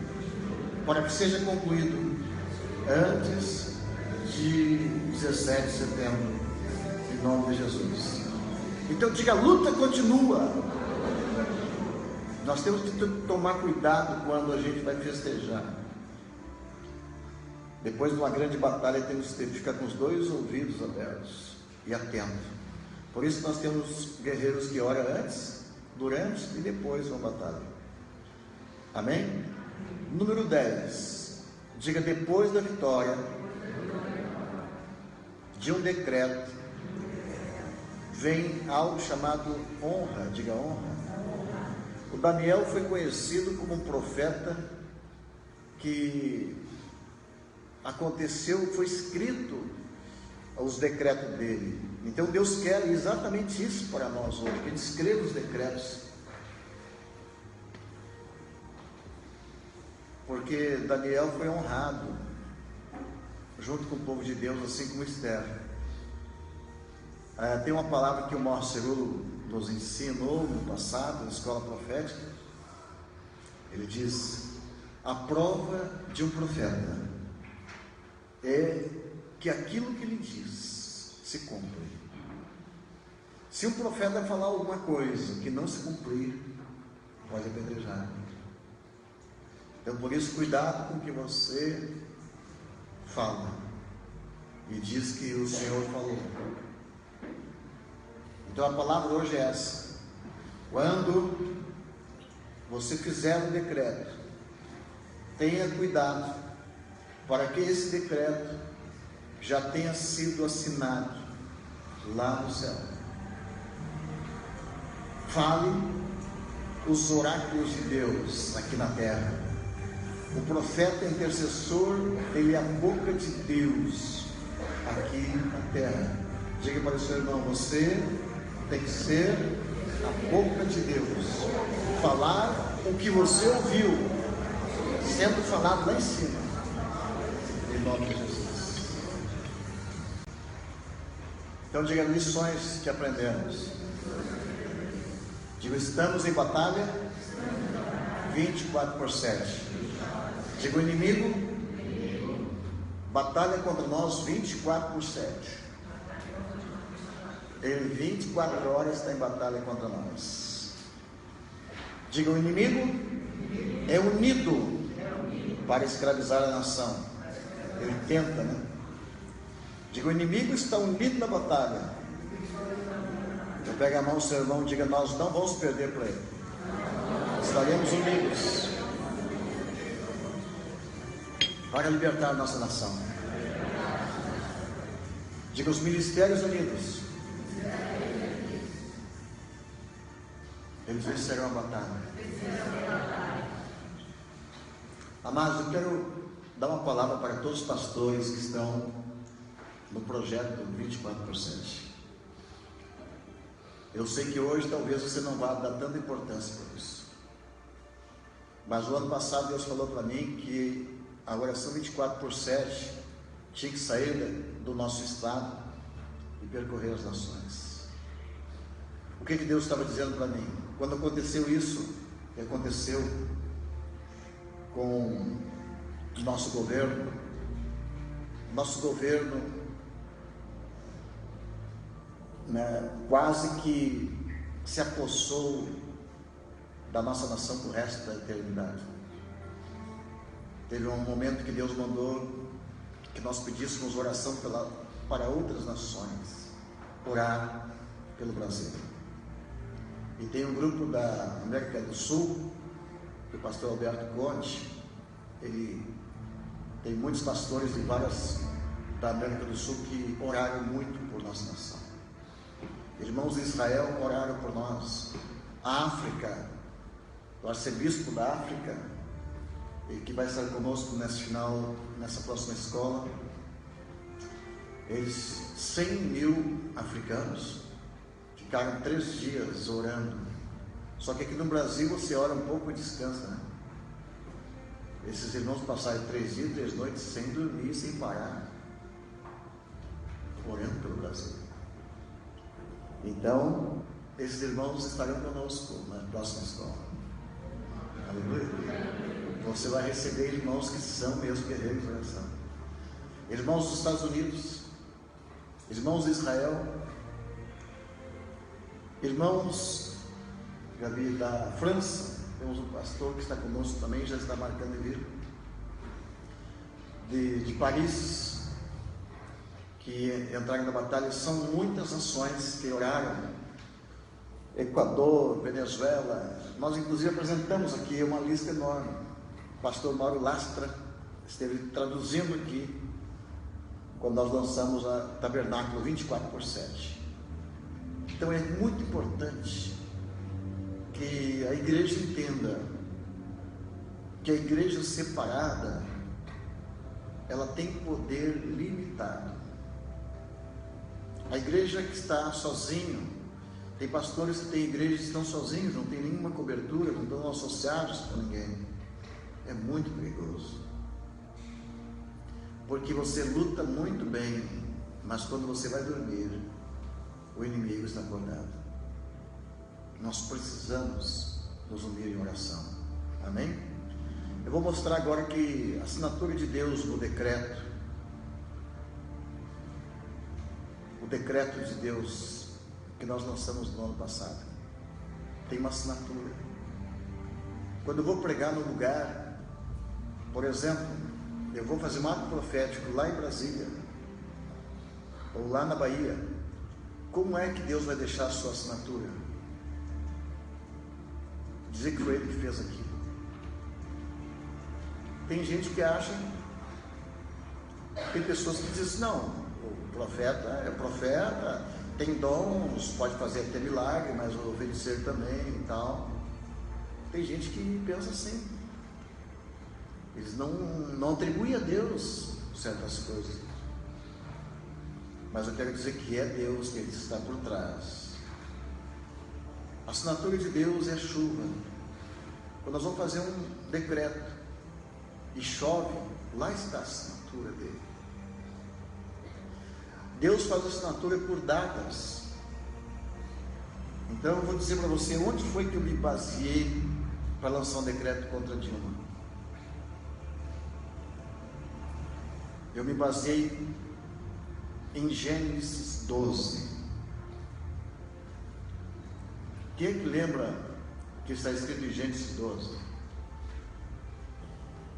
A: para que seja concluído antes de 17 de setembro, em nome de Jesus. Então diga, a luta continua. Nós temos que tomar cuidado quando a gente vai festejar. Depois de uma grande batalha, temos que ficar com os dois ouvidos abertos e atentos. Por isso nós temos guerreiros que oram antes, durante e depois de uma batalha. Amém? Número 10. Diga, depois da vitória de um decreto, vem algo chamado honra. Diga, honra. O Daniel foi conhecido como um profeta que aconteceu, foi escrito os decretos dele. Então Deus quer exatamente isso para nós hoje, que Ele escreva os decretos. Porque Daniel foi honrado junto com o povo de Deus, assim como Esther. Tem uma palavra que o Maior Cerulo nos ensinou no passado, na escola profética. Ele diz: a prova de um profeta é que aquilo que ele diz se cumpre. Se um profeta falar alguma coisa que não se cumprir, pode apedrejar. Então, por isso, cuidado com o que você fala e diz que o Senhor falou. Então a palavra hoje é essa: quando você fizer um decreto, tenha cuidado para que esse decreto já tenha sido assinado lá no céu. Fale os oráculos de Deus aqui na terra. O profeta intercessor, ele é a boca de Deus aqui na terra. Diga para o seu irmão, você tem que ser a boca de Deus, falar o que você ouviu sendo falado lá em cima, em nome de Jesus. Então diga, lições que aprendemos. Diga, estamos em batalha 24/7. Diga, o inimigo batalha contra nós 24/7. Ele 24 horas está em batalha contra nós. Diga, o inimigo é unido para escravizar a nação. Ele tenta, né? Diga, o inimigo está unido na batalha. Então pega a mão do seu irmão e diga, nós não vamos perder para ele. Estaremos unidos para libertar a nossa nação. Diga, os ministérios unidos, eles vencerão a batalha. Amados, eu quero dar uma palavra para todos os pastores que estão no projeto 24/7. Eu sei que hoje talvez você não vá dar tanta importância para isso, mas o ano passado Deus falou para mim que a oração 24/7 tinha que sair do nosso estado e percorrer as nações. O que Deus estava dizendo para mim? Quando aconteceu isso, que aconteceu com o nosso governo quase que se apossou da nossa nação para o resto da eternidade. Teve um momento que Deus mandou que nós pedíssemos oração para outras nações, orar pelo Brasil. E tem um grupo da América do Sul, do pastor Alberto Conte. Ele tem muitos pastores de várias da América do Sul que oraram muito por nossa nação. Irmãos de Israel oraram por nós. A África, o arcebispo da África, e que vai estar conosco nessa próxima escola. Eles, 100 mil africanos, ficaram 3 dias orando. Só que aqui no Brasil você ora um pouco e descansa, né? Esses irmãos passaram 3 dias, 3 noites sem dormir, sem parar, orando pelo Brasil. Então, esses irmãos estarão conosco na próxima escola. Aleluia. Você vai receber irmãos que são mesmo guerreiros de oração. Irmãos dos Estados Unidos, irmãos de Israel, irmãos, Gabi, da França. Temos um pastor que está conosco também, já está marcando em vir. De Paris, que entraram na batalha. São muitas nações que oraram. Equador, Venezuela. Nós inclusive apresentamos aqui uma lista enorme. O pastor Mauro Lastra esteve traduzindo aqui quando nós lançamos a Tabernáculo 24/7. Então é muito importante que a igreja entenda que a igreja separada, ela tem poder limitado. A igreja que está sozinho, tem pastores que têm igrejas que estão sozinhos, não tem nenhuma cobertura, não estão associados com ninguém. É muito perigoso, porque você luta muito bem, mas quando você vai dormir, o inimigo está acordado. Nós precisamos nos unir em oração. Amém? Eu vou mostrar agora que a assinatura de Deus no decreto, o decreto de Deus que nós lançamos no ano passado, tem uma assinatura. Quando eu vou pregar no lugar, por exemplo, eu vou fazer um ato profético lá em Brasília, ou lá na Bahia, como é que Deus vai deixar a sua assinatura? Dizer que foi Ele que fez aquilo. Tem gente que acha, tem pessoas que dizem assim, não, o profeta é profeta, tem dons, pode fazer até milagre, mas obedecer também e tal. Tem gente que pensa assim. Eles não atribuem a Deus certas coisas. Mas eu quero dizer que é Deus que Ele está por trás. A assinatura de Deus é chuva. Quando nós vamos fazer um decreto e chove, lá está a assinatura dele. Deus faz a assinatura por datas. Então eu vou dizer para você onde foi que eu me baseei para lançar um decreto contra Dilma. Eu me baseei em Gênesis 12. Quem é que lembra que está escrito em Gênesis 12?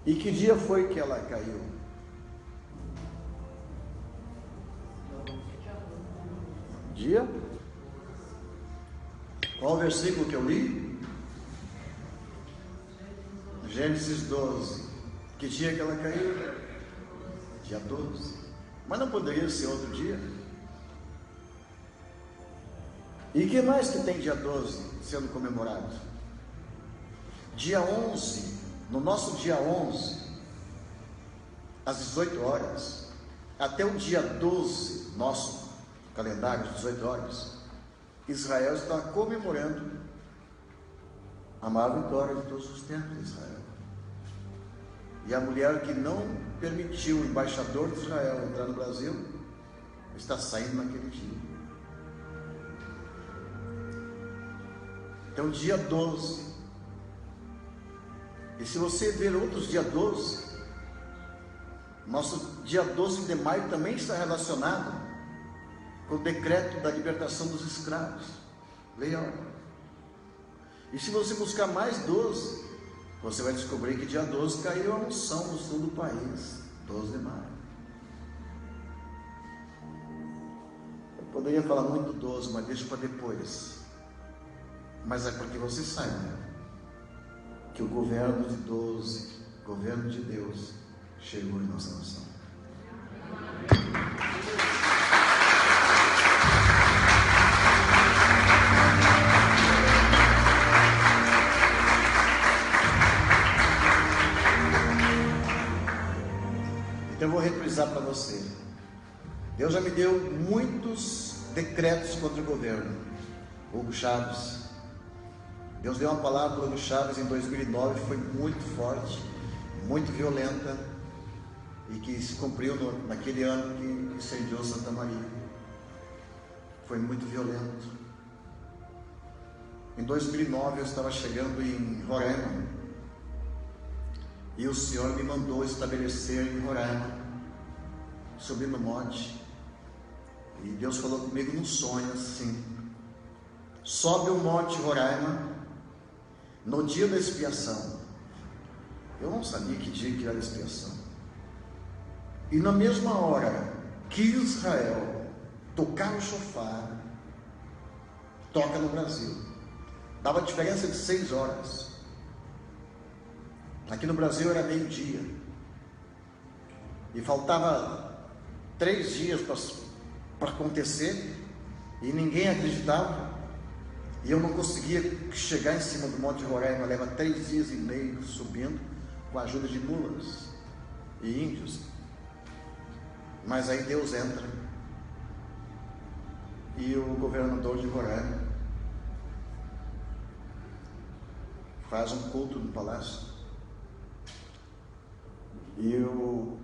A: E que dia foi que ela caiu? Dia? Qual o versículo que eu li? Gênesis 12. Que dia que ela caiu? Dia 12. Mas não poderia ser outro dia? E que mais que tem dia 12 sendo comemorado? Dia 11, no nosso dia 11, às 18 horas, até o dia 12, nosso calendário, às 18 horas, Israel está comemorando a maior vitória de todos os tempos de Israel. E a mulher que não permitiu o embaixador de Israel entrar no Brasil, está saindo naquele dia. Então, dia 12. E se você ver outros dia 12, nosso dia 12 de maio também está relacionado com o decreto da libertação dos escravos. Leia. E se você buscar mais 12, você vai descobrir que dia 12 caiu a unção no sul do país, 12 de maio. Eu poderia falar muito 12, mas deixa para depois. Mas é para que você saiba que o governo de 12, governo de Deus, chegou em nossa nação. Então eu vou reprisar para você. Deus já me deu muitos decretos contra o governo. Hugo Chávez. Deus deu uma palavra para o Hugo Chávez em 2009, foi muito forte, muito violenta, e que se cumpriu naquele ano que incendiou Santa Maria. Foi muito violento. Em 2009 eu estava chegando em Roraima, e o Senhor me mandou estabelecer em Roraima, subir no monte, e Deus falou comigo num sonho assim: sobe o monte Roraima no dia da expiação. Eu não sabia que dia que era a expiação. E na mesma hora que Israel tocar o shofar, toca no Brasil. Dava diferença de 6 horas. Aqui no Brasil era meio-dia. E faltava 3 dias para acontecer, e ninguém acreditava. E eu não conseguia chegar em cima do Monte Roraima. Leva 3 dias e meio subindo, com a ajuda de mulas e índios. Mas aí Deus entra, e o governador de Roraima faz um culto no palácio, e o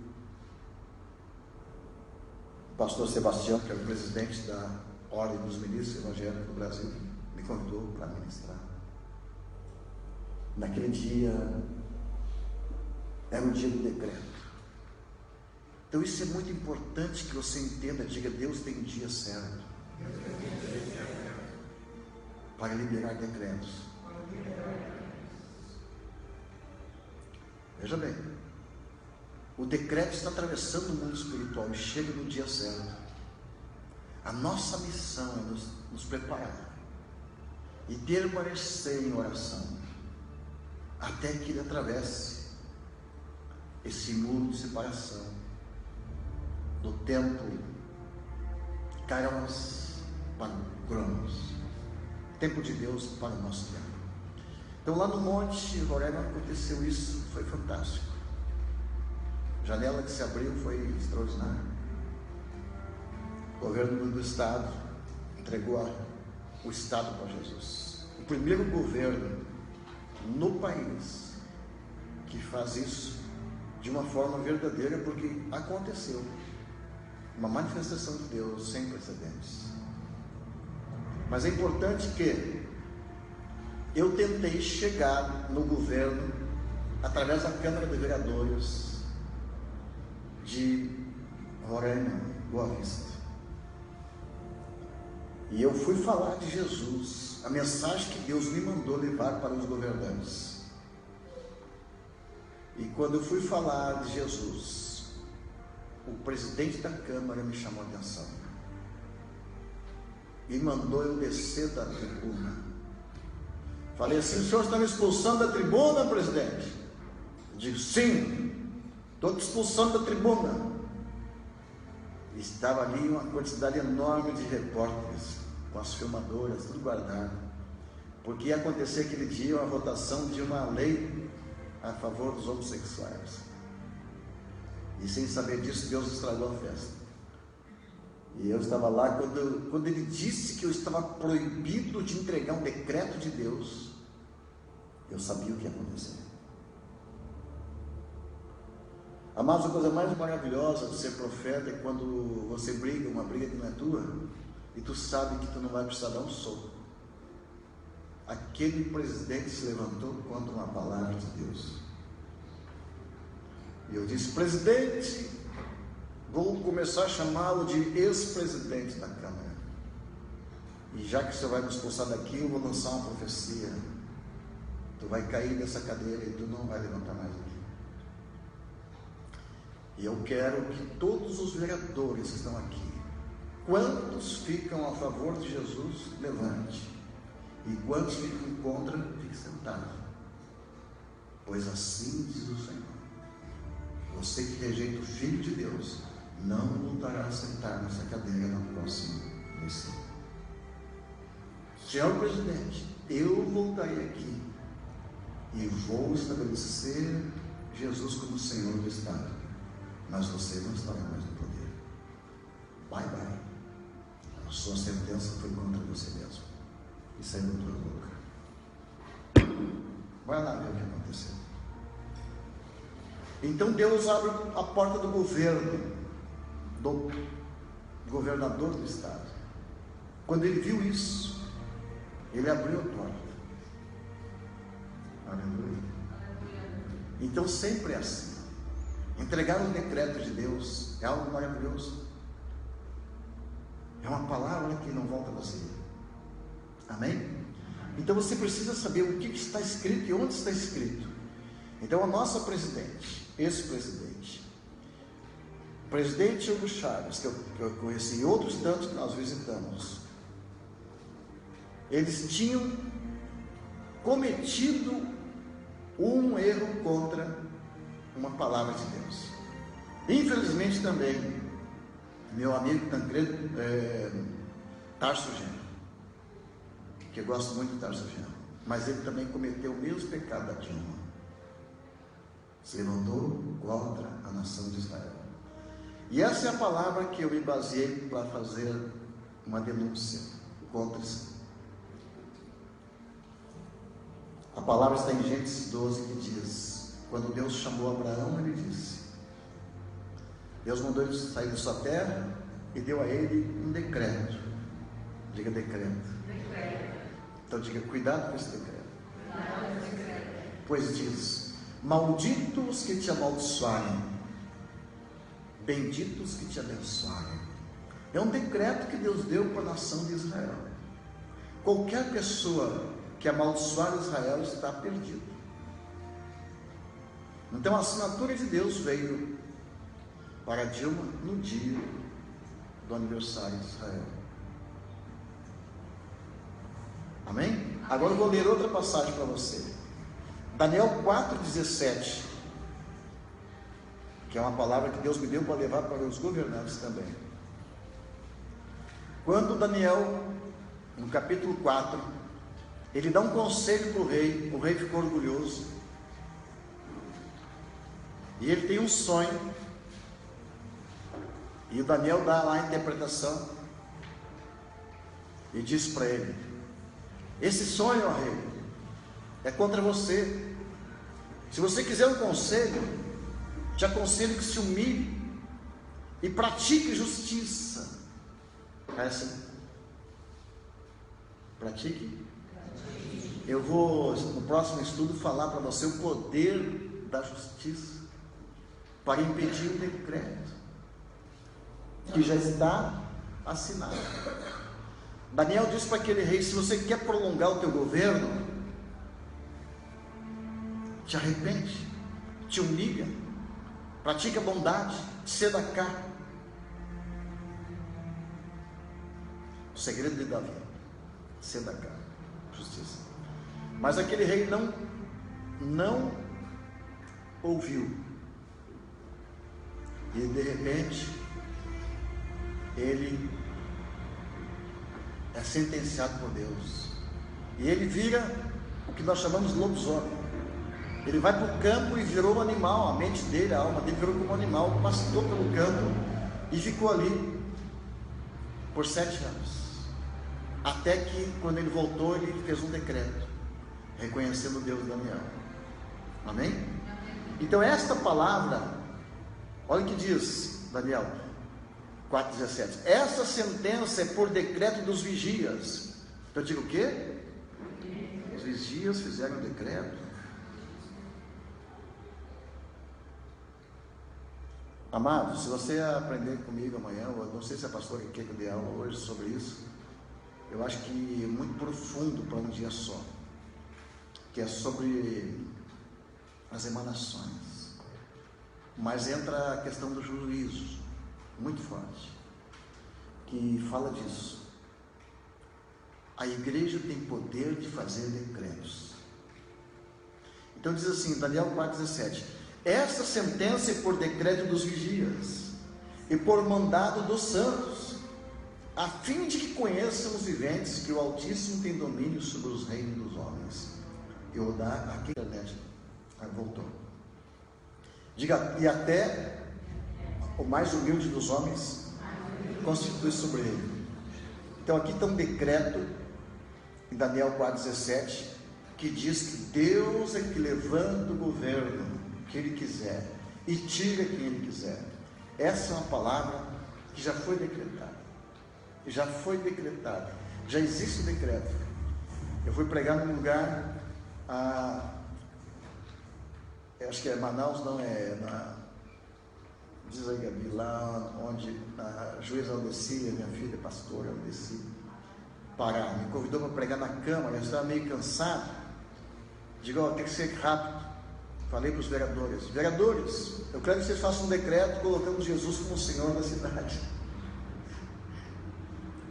A: pastor Sebastião, que é o presidente da Ordem dos Ministros Evangélicos do Brasil, me convidou para ministrar. Naquele dia era o dia do decreto. Então isso é muito importante que você entenda. Diga: Deus tem um dia certo para liberar decretos. Veja bem, o decreto está atravessando o mundo espiritual e chega no dia certo. A nossa missão é nos preparar e permanecer em oração até que ele atravesse esse muro de separação do tempo Kairos para o Cronos, tempo de Deus para o nosso tempo. Então lá no Monte Roraima aconteceu isso, foi fantástico. A janela que se abriu foi extraordinária. O governo do estado entregou o estado para Jesus. O primeiro governo no país que faz isso de uma forma verdadeira, porque aconteceu uma manifestação de Deus sem precedentes. Mas é importante que eu tentei chegar no governo através da Câmara de Vereadores de Roraima, Boa Vista. E eu fui falar de Jesus, a mensagem que Deus me mandou levar para os governantes. E quando eu fui falar de Jesus, o presidente da Câmara me chamou a atenção e mandou eu descer da tribuna. Falei assim: o senhor está me expulsando da tribuna, presidente? Eu digo: sim, estou te expulsando da tribuna. Estava ali uma quantidade enorme de repórteres, com as filmadoras, tudo guardado, porque ia acontecer aquele dia uma votação de uma lei a favor dos homossexuais. E sem saber disso, Deus estragou a festa. E eu estava lá quando ele disse que eu estava proibido de entregar um decreto de Deus. Eu sabia o que ia acontecer. Amados, a coisa mais maravilhosa de ser profeta é quando você briga, uma briga que não é tua, e tu sabe que tu não vai precisar dar um soco. Aquele presidente se levantou contra uma palavra de Deus. E eu disse: presidente, vou começar a chamá-lo de ex-presidente da Câmara. E já que o senhor vai me expulsar daqui, eu vou lançar uma profecia. Tu vai cair dessa cadeira e tu não vai levantar mais aqui. E eu quero que todos os vereadores que estão aqui, quantos ficam a favor de Jesus, levante. E quantos ficam contra, fique sentado. Pois assim diz o Senhor: você que rejeita o Filho de Deus, não voltará a sentar nessa cadeira na próxima eleição. Senhor presidente, eu voltarei aqui e vou estabelecer Jesus como Senhor do Estado. mas você não estará mais no poder. Bye, bye. A sua sentença foi contra você mesmo. E saiu da tua boca. Vai lá ver o que aconteceu. Então Deus abre a porta do governo, do governador do estado. Quando ele viu isso, ele abriu a porta. Aleluia. Então sempre é assim. Entregar o decreto de Deus é algo maravilhoso. É uma palavra que não volta vazia. Amém? Então você precisa saber o que está escrito e onde está escrito. Então a nossa presidente, esse presidente, o presidente Hugo Chávez, que eu conheci, e outros tantos que nós visitamos, eles tinham cometido um erro contra uma palavra de Deus. Infelizmente também, meu amigo Tancredo Tarso Genro, que eu gosto muito de Tarso Genro, mas ele também cometeu o mesmo pecado da Dilma. Se levantou contra a nação de Israel. E essa é a palavra que eu me baseei para fazer uma denúncia contra isso. A palavra está em Gênesis 12, que diz: quando Deus chamou Abraão, ele disse, Deus mandou ele sair da sua terra e deu a ele um decreto. Diga decreto. Então diga, cuidado com esse decreto. Pois diz: malditos que te amaldiçoarem, benditos que te abençoarem. É um decreto que Deus deu para a nação de Israel. Qualquer pessoa que amaldiçoar Israel está perdido. Então a assinatura de Deus veio para Dilma no dia do aniversário de Israel. Amém? Agora eu vou ler outra passagem para você. Daniel 4,17, que é uma palavra que Deus me deu para levar para os governantes também. Quando Daniel, no capítulo 4, ele dá um conselho para o rei ficou orgulhoso, e ele tem um sonho, e o Daniel dá lá a interpretação, e diz para ele: esse sonho, ó rei, é contra você. Se você quiser um conselho, te aconselho que se humilhe e pratique justiça. É assim? Pratique? Eu vou, no próximo estudo, falar para você o poder da justiça para impedir o decreto que já está assinado. Daniel disse para aquele rei: se você quer prolongar o teu governo, te arrepende, te humilha, pratica bondade, ceda cá. O segredo de Davi: ceda cá, justiça. Mas aquele rei não ouviu, e de repente ele é sentenciado por Deus, e ele vira o que nós chamamos de lobisomem. Ele vai para o campo e virou um animal, a mente dele, a alma dele virou como um animal, pastou pelo campo e ficou ali por 7 anos, até que quando ele voltou, ele fez um decreto reconhecendo Deus de Daniel. Amém? Então esta palavra, olha o que diz Daniel 4,17: essa sentença é por decreto dos vigias. Então eu digo o quê? Os vigias fizeram o decreto. Amado, se você aprender comigo amanhã, eu não sei se a pastora quer que eu dê aula hoje sobre isso, eu acho que é muito profundo para um dia só, que é sobre as emanações, mas entra a questão do juízo, muito forte, que fala disso. A igreja tem poder de fazer decretos. Então diz assim, Daniel 4,17: esta sentença é por decreto dos vigias e por mandado dos santos, a fim de que conheçam os viventes que o Altíssimo tem domínio sobre os reinos dos homens. Eu aqui a internet voltou. Diga, e até o mais humilde dos homens constitui sobre ele. Então aqui está um decreto em Daniel 4,17 que diz que Deus é que levanta o governo que Ele quiser e tira quem Ele quiser. Essa é uma palavra que já foi decretada. Já foi decretada. Já existe o decreto. Eu fui pregar num lugar, acho que é Manaus, não é diz aí, Gabi, lá onde a juíza Aldecília, minha filha, pastora Aldecília, Pará, me convidou para pregar na Câmara. Eu estava meio cansado. Digo, tem que ser rápido. Falei para os vereadores: vereadores, eu quero que vocês façam um decreto colocando Jesus como Senhor da cidade.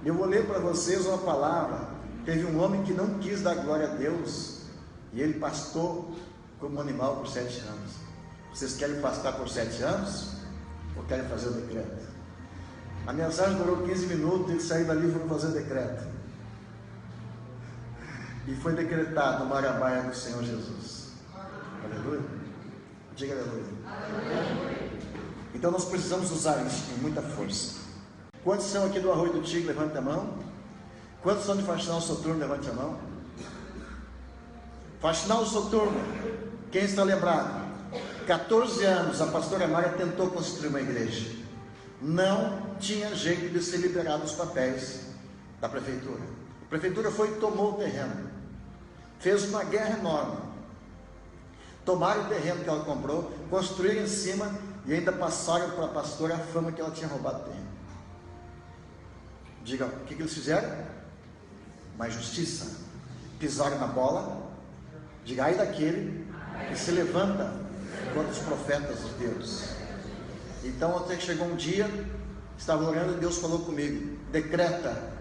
A: Eu vou ler para vocês uma palavra. Teve um homem que não quis dar glória a Deus e ele pastou como animal por 7 anos. Vocês querem pastar por 7 anos? Ou querem fazer o decreto? A mensagem durou 15 minutos, ele saiu dali e foi fazer o decreto. E foi decretado uma arabaia do Senhor Jesus. Aleluia. Diga aleluia. Aleluia. Então nós precisamos usar isso com muita força. Quantos são aqui do Arroio do Tigre? Levanta a mão. Quantos são de Faxinal Soturno? Levante a mão. Faxinal Soturno, quem está lembrado? 14 anos a pastora Mara tentou construir uma igreja. Não tinha jeito de ser liberado os papéis da prefeitura. A prefeitura foi e tomou o terreno. Fez uma guerra enorme. Tomaram o terreno que ela comprou, construíram em cima e ainda passaram para a pastora a fama que ela tinha roubado o terreno. Diga, o que eles fizeram? Uma injustiça. Pisaram na bola. Diga, ai daquele que se levanta contra os profetas de Deus. Então até que chegou um dia, estava orando e Deus falou comigo: decreta,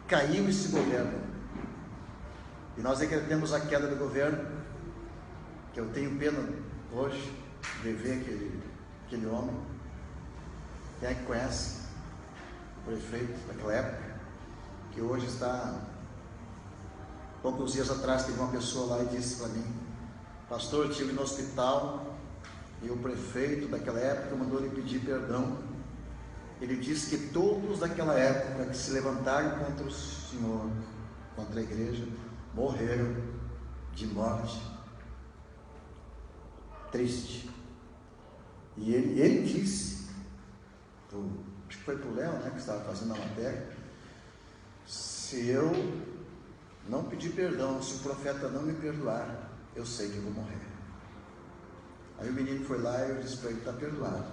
A: caiu esse governo. E nós decretamos a queda do governo, que eu tenho pena hoje de ver aquele homem. Quem é que conhece o prefeito daquela época, que hoje está... Poucos dias atrás teve uma pessoa lá e disse para mim: pastor, eu estive no hospital e o prefeito daquela época mandou ele pedir perdão. Ele disse que todos daquela época que se levantaram contra o Senhor, contra a igreja, morreram de morte triste. E ele disse, acho que foi para o Léo, né, que estava fazendo a matéria: se eu não pedir perdão, se o profeta não me perdoar, eu sei que eu vou morrer. Aí o menino foi lá e eu disse para ele: está perdoado,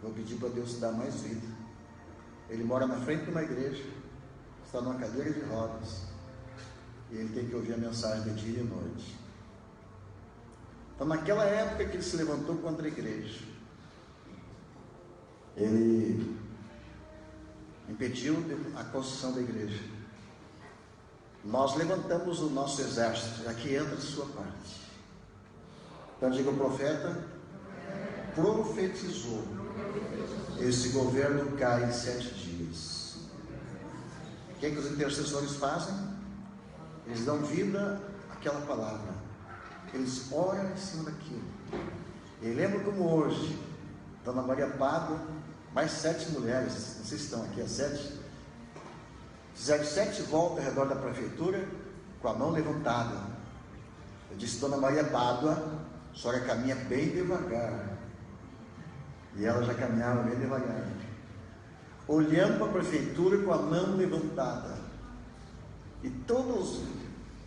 A: vou pedir para Deus te dar mais vida. Ele mora na frente de uma igreja, está numa cadeira de rodas, e ele tem que ouvir a mensagem de dia e noite. Então naquela época que ele se levantou contra a igreja, ele impediu a construção da igreja. Nós levantamos o nosso exército, aqui entra a sua parte. Então diga: o profeta profetizou, esse governo cai em 7 dias. O que é que os intercessores fazem? Eles dão vida àquela palavra, eles oram em cima daquilo. E lembro como hoje, Dona Maria Pádua, mais 7 mulheres, não sei se estão aqui, as 7, fizeram 7 voltas ao redor da prefeitura com a mão levantada. Eu disse: Dona Maria Pádua, a senhora caminha bem devagar. E ela já caminhava bem devagar, olhando para a prefeitura com a mão levantada. E todos,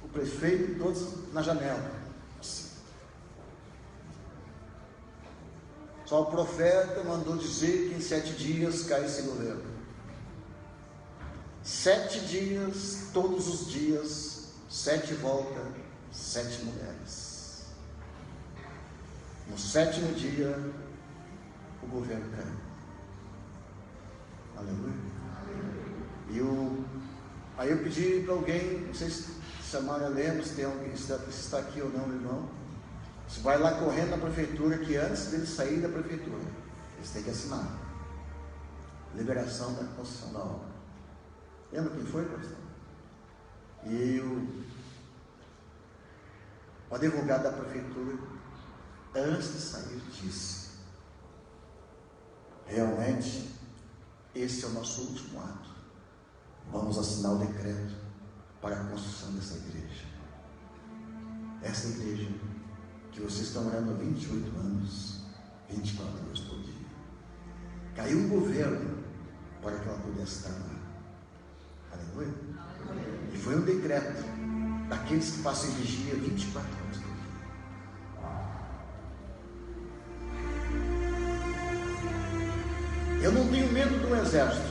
A: o prefeito, todos na janela. Só o profeta mandou dizer que em 7 dias cai esse governo. 7 dias, todos os dias, 7 voltas, 7 mulheres. No 7º dia, o governo caiu. Aleluia. Aí eu pedi para alguém, não sei se a Maria lembra, se tem alguém, se está aqui ou não, irmão. Você vai lá correndo na prefeitura, que antes dele sair da prefeitura, eles têm que assinar liberação da construção da obra. Lembra quem foi, pastor? E o advogado da prefeitura, antes de sair, disse: esse é o nosso último ato. Vamos assinar o decreto para a construção dessa igreja. Essa igreja que vocês estão orando há 28 anos, 24 horas por dia. Caiu um governo para que ela pudesse estar lá. Aleluia. E foi um decreto daqueles que passam em vigia 24 horas por dia. Eu não tenho medo do exército,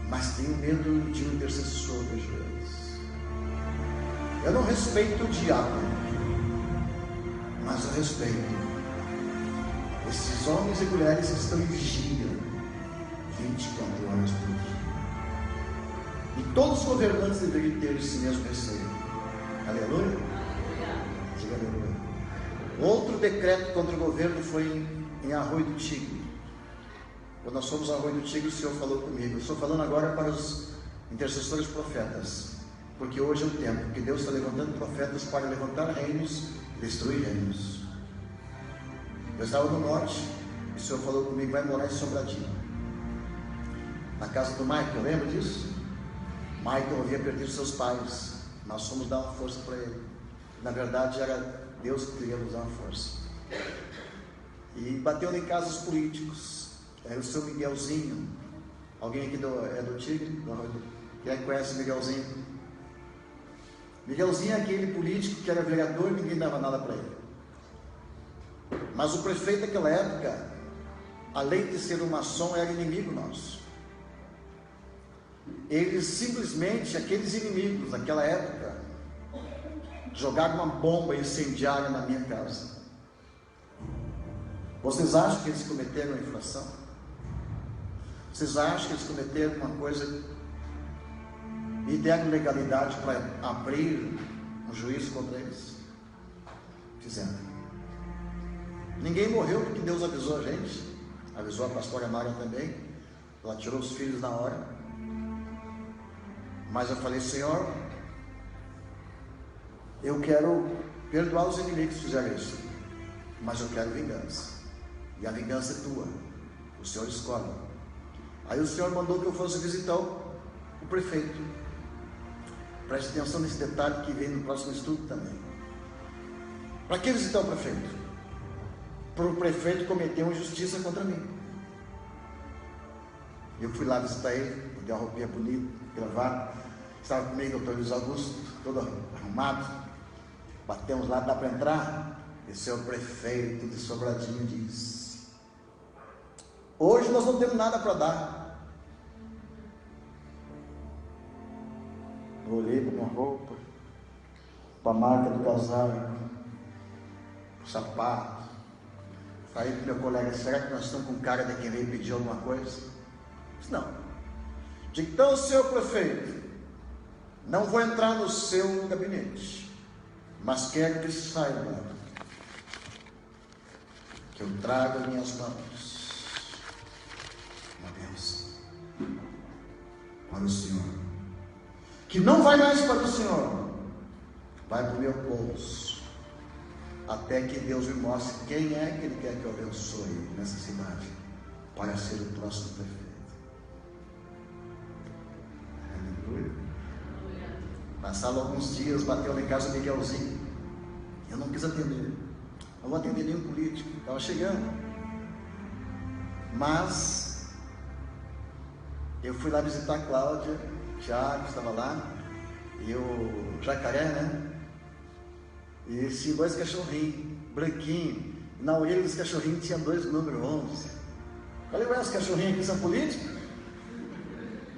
A: mas tenho medo de um intercessor de joelhos. Eu não respeito o diabo, mas eu respeito esses homens e mulheres que estão em vigia 24 horas por dia. E todos os governantes deveriam ter esse mesmo receio. Aleluia? Diga aleluia. Outro decreto contra o governo foi em Arroio do Tigre. Quando nós fomos ao Arroio do Tigre, o Senhor falou comigo. Eu estou falando agora para os intercessores profetas, porque hoje é o tempo que Deus está levantando profetas para levantar reinos e destruir reinos. Eu estava no norte, e o Senhor falou comigo: vai morar em Sobradinho, na casa do Michael. Lembra disso? Michael havia perdido seus pais. Nós fomos dar uma força para ele. Na verdade, era Deus que queria nos dar uma força. E bateu em casos políticos. Era o seu Miguelzinho. Alguém aqui é do Tigre? Quem conhece o Miguelzinho? Miguelzinho é aquele político que era vereador e ninguém dava nada para ele. Mas o prefeito daquela época, além de ser um maçom, era inimigo nosso. Eles simplesmente, aqueles inimigos daquela época, jogaram uma bomba incendiária na minha casa. Vocês acham que eles cometeram a infração? Vocês acham que eles cometeram uma coisa e deram legalidade para abrir um juízo contra eles? Fizeram. Ninguém morreu porque Deus avisou a gente. Avisou a pastora Mara também. Ela tirou os filhos na hora. Mas eu falei: Senhor, eu quero perdoar os inimigos que fizeram isso, mas eu quero vingança. E a vingança é tua. O Senhor escolhe. Aí o Senhor mandou que eu fosse visitar o prefeito. Preste atenção nesse detalhe que vem no próximo estudo também. Para que visitar o prefeito? Para o prefeito cometer uma injustiça contra mim. Eu fui lá visitar ele, dei uma roupinha bonita, gravata. Estava comigo o doutor Luiz Augusto, todo arrumado. Batemos lá, dá para entrar? E o senhor prefeito de Sobradinho diz: hoje nós não temos nada para dar. Eu olhei para minha roupa, para a marca do casaco, para o sapato. Falei para o meu colega: será que nós estamos com cara de quem veio pedir alguma coisa? Eu disse: não. Então, senhor prefeito, não vou entrar no seu gabinete, mas quero que saiba que eu trago em minhas mãos uma bênção para o Senhor, que não vai mais para o Senhor, vai para o meu bolso, até que Deus me mostre quem é que Ele quer que eu abençoe nessa cidade, para ser o próximo prefeito. Aleluia. Passaram alguns dias, bateu lá em casa o Miguelzinho. Eu não quis atender. Não vou atender nenhum político. Estava chegando. Mas eu fui lá visitar a Cláudia, o Thiago estava lá, e o Jacaré, né? E tinha 2 cachorrinhos, branquinhos. Na orelha dos cachorrinhos tinha 2 números 11. Falei: ué, os cachorrinhos aqui são políticos?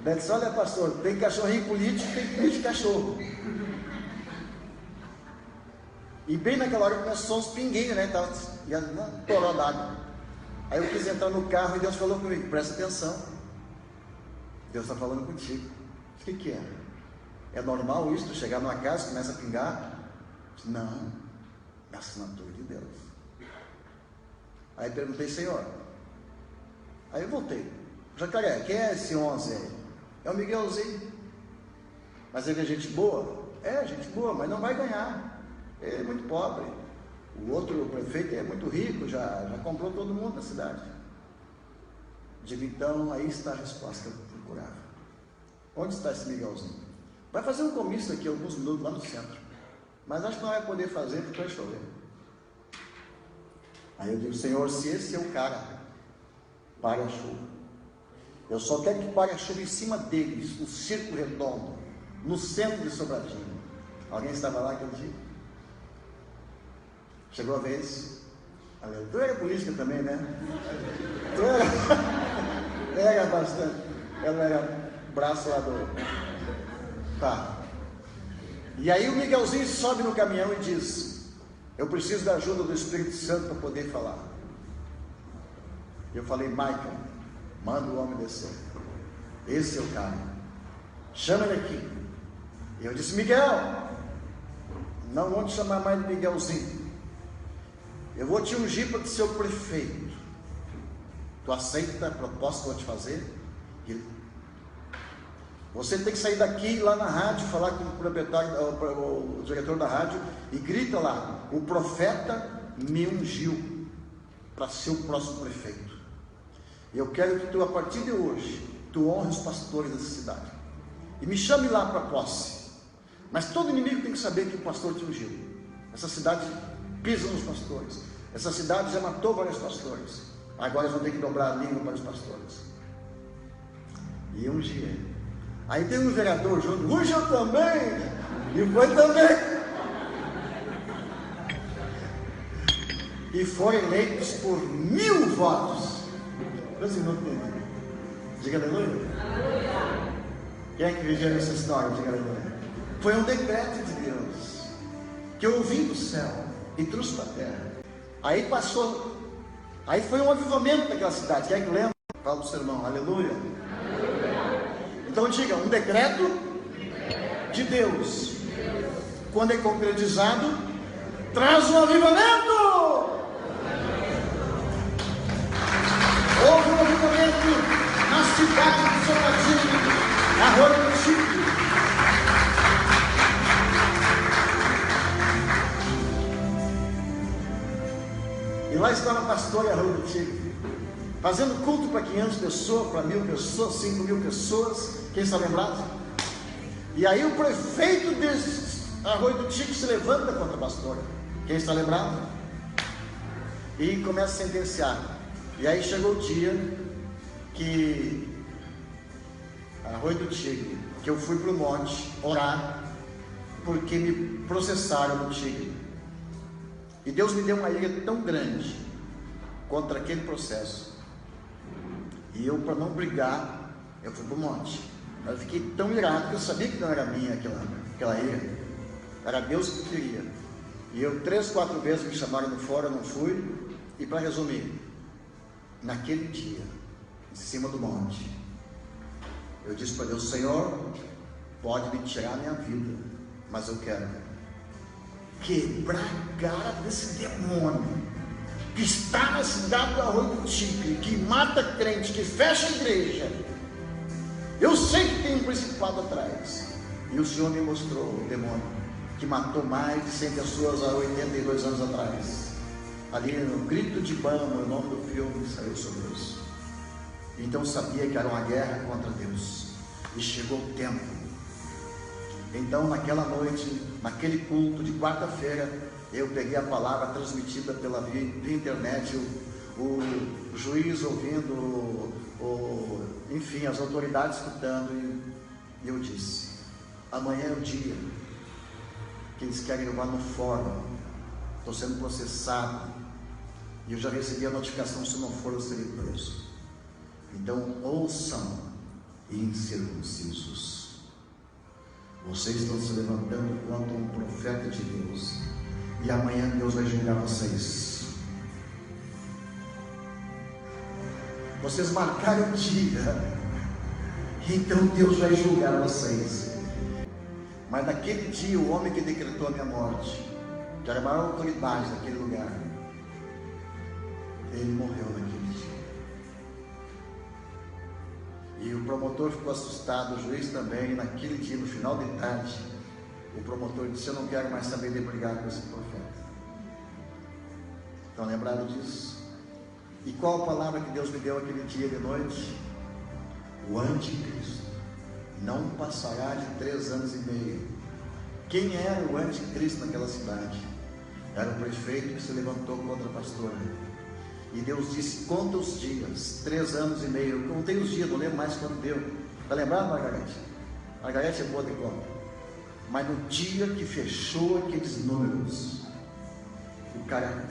A: Ele disse: olha, pastor, tem cachorrinho político, tem político de cachorro. E bem naquela hora começou uns pinguinhos, né? Estava um toró d'água. Aí eu quis entrar no carro e Deus falou comigo: presta atenção, Deus está falando contigo. O que é? É normal isso? Tu chegar numa casa e começa a pingar? Não, é a assinatura de Deus. Aí perguntei: Senhor. Aí eu voltei: Jacaré, quem é esse 11 aí? É o Miguelzinho. Mas ele é gente boa? É, gente boa, mas não vai ganhar. Ele é muito pobre. O outro prefeito é muito rico, já comprou todo mundo na cidade. Digo, então, aí está a resposta que eu procurava. Onde está esse Miguelzinho? Vai fazer um comício daqui a alguns minutos lá no centro, mas acho que não vai poder fazer porque vai chover. Aí eu digo, Senhor, se esse é o cara, pare a chuva. Eu só quero que pare a chuva em cima deles, no círculo redondo, no centro de Sobradinho. Alguém estava lá aquele dia? Chegou a vez? Tu era política também, né? Tu era bastante. Ela era braço lá do... Tá. E aí o Miguelzinho sobe no caminhão e diz, eu preciso da ajuda do Espírito Santo para poder falar. Eu falei, Michael, manda o homem descer. Esse é o cara. Chama ele aqui. E eu disse, Miguel, não vou te chamar mais de Miguelzinho. Eu vou te ungir para ser o prefeito. Tu aceita a proposta que eu vou te fazer? Você tem que sair daqui, ir lá na rádio, falar com o proprietário, o diretor da rádio, e grita lá, o profeta me ungiu para ser o próximo prefeito. Eu quero que tu, a partir de hoje, tu honres os pastores dessa cidade. E me chame lá para a posse. Mas todo inimigo tem que saber que o pastor te ungiu. Essa cidade pisa nos pastores. Essa cidade já matou vários pastores. Agora eles vão ter que dobrar a língua para os pastores. E ungi ele. Aí tem um vereador junto, ungiu também. E foi também. E foram eleitos por 1000 votos. Quantos minutos tem? Diga aleluia. Quem é que viveu essa história? Diga aleluia. Foi um decreto de Deus que eu ouvi do céu e trouxe para a terra. Aí passou, aí foi um avivamento daquela cidade. Quem é que lembra? Fala para o seu irmão, aleluia. Então diga, um decreto de Deus, quando é concretizado, traz um avivamento. Houve um avivamento na cidade de Sobradinho, Arroio do Tigre. E lá estava a pastora Arroio do Tigre, fazendo culto para 500 pessoas, para 1000 pessoas, 5.000 pessoas. Quem está lembrado? E aí o prefeito de Arroio do Tigre se levanta contra a pastora. Quem está lembrado? E começa a sentenciar. E aí chegou o dia que Arroio do Tigre, que eu fui para o monte orar, porque me processaram no Tigre. E Deus me deu uma ira tão grande contra aquele processo. E eu, para não brigar, eu fui para o monte. Eu fiquei tão irado que eu sabia que não era minha aquela ira. Era Deus que queria. E eu 3, 4 vezes me chamaram no fora, eu não fui. E para resumir, naquele dia, em cima do monte, eu disse para Deus, Senhor, pode me tirar a minha vida, mas eu quero quebrar a cara desse demônio que está na cidade do Arroio do Tigre, que mata crente, que fecha a igreja. Eu sei que tem um principado atrás. E o Senhor me mostrou o demônio que matou mais de 100 pessoas há 82 anos atrás. Ali no Grito de Bama, o nome do filme saiu sobre isso. Então eu sabia que era uma guerra contra Deus. E chegou o tempo. Então naquela noite, naquele culto de quarta-feira, eu peguei a palavra transmitida pela via internet, o juiz ouvindo, enfim, as autoridades escutando, e eu disse, amanhã é o dia que eles querem levar no fórum, estou sendo processado, e eu já recebi a notificação, se não for eu serei preso. Então ouçam, incircuncisos, vocês estão se levantando quanto um profeta de Deus, e amanhã Deus vai julgar vocês. Vocês marcaram o dia, então Deus vai julgar vocês. Mas naquele dia, o homem que decretou a minha morte, que era a maior autoridade daquele lugar, ele morreu naquele dia. E o promotor ficou assustado, o juiz também. E naquele dia, no final de tarde, o promotor disse, eu não quero mais saber de brigar com esse profeta. Estão lembrados disso? E qual a palavra que Deus me deu aquele dia de noite? O anticristo não passará de 3 anos e meio. Quem era o anticristo naquela cidade? Era o prefeito que se levantou contra a pastora. E Deus disse: conta os dias, 3 anos e meio. Eu contei os dias, não lembro mais quanto deu. Está lembrado, Margarete? Margarete é boa de conta. Mas no dia que fechou aqueles números, o cara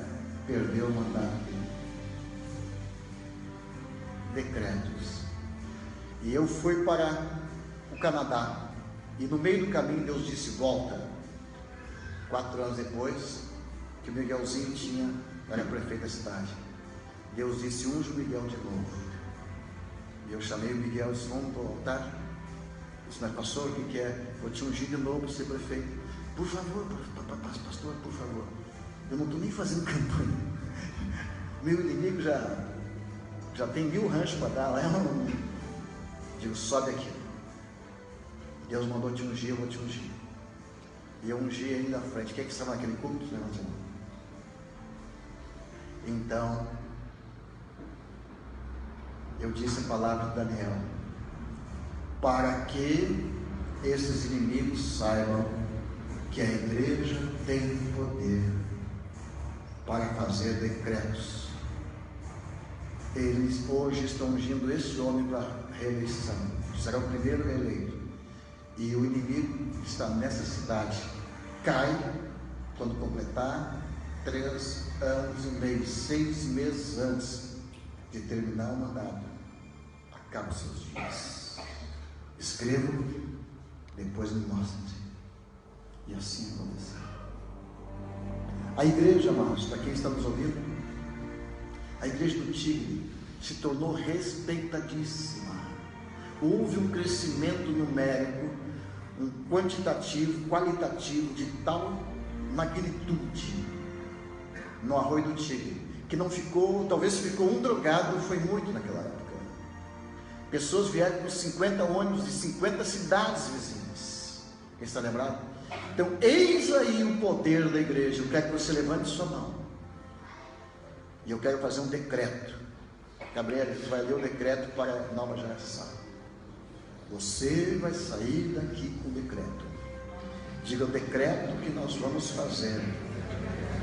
A: perdeu o mandato dele. Decretos. E eu fui para o Canadá. E no meio do caminho Deus disse: volta. 4 anos depois, que o Miguelzinho era prefeito da cidade, Deus disse: unge o Miguel de novo. E eu chamei o Miguel e disse: vamos para o altar. Disse: mas pastor, o que é? Vou te ungir de novo para ser prefeito. Por favor, pastor, por favor. Eu não estou nem fazendo campanha. Meu inimigo já tem 1000 ranchos para dar lá. Eu não digo: sobe aqui. Deus mandou te ungir, eu vou te ungir. E eu ungi ele na frente. Quem é que estava naquele culto? Então, eu disse a palavra de Daniel: para que esses inimigos saibam que a igreja tem poder para fazer decretos. Eles hoje estão ungindo esse homem para reeleição. Será o primeiro reeleito. E o inimigo que está nessa cidade cai quando completar 3 anos e meio, 6 meses antes de terminar o mandato. Acaba os seus dias. Escreva, depois me mostre. E assim aconteceu. A igreja, amados, para quem está nos ouvindo, a igreja do Tigre se tornou respeitadíssima. Houve um crescimento numérico, um quantitativo, qualitativo de tal magnitude no Arroio do Tigre, que não ficou, talvez ficou um drogado, foi muito naquela época. Pessoas vieram com 50 ônibus de 50 cidades vizinhas. Quem está lembrado? Então, eis aí o poder da igreja. Eu quero que você levante sua mão. E eu quero fazer um decreto. Gabriel, você vai ler o decreto para a nova geração. Você vai sair daqui com o decreto. Diga: o decreto que nós vamos fazer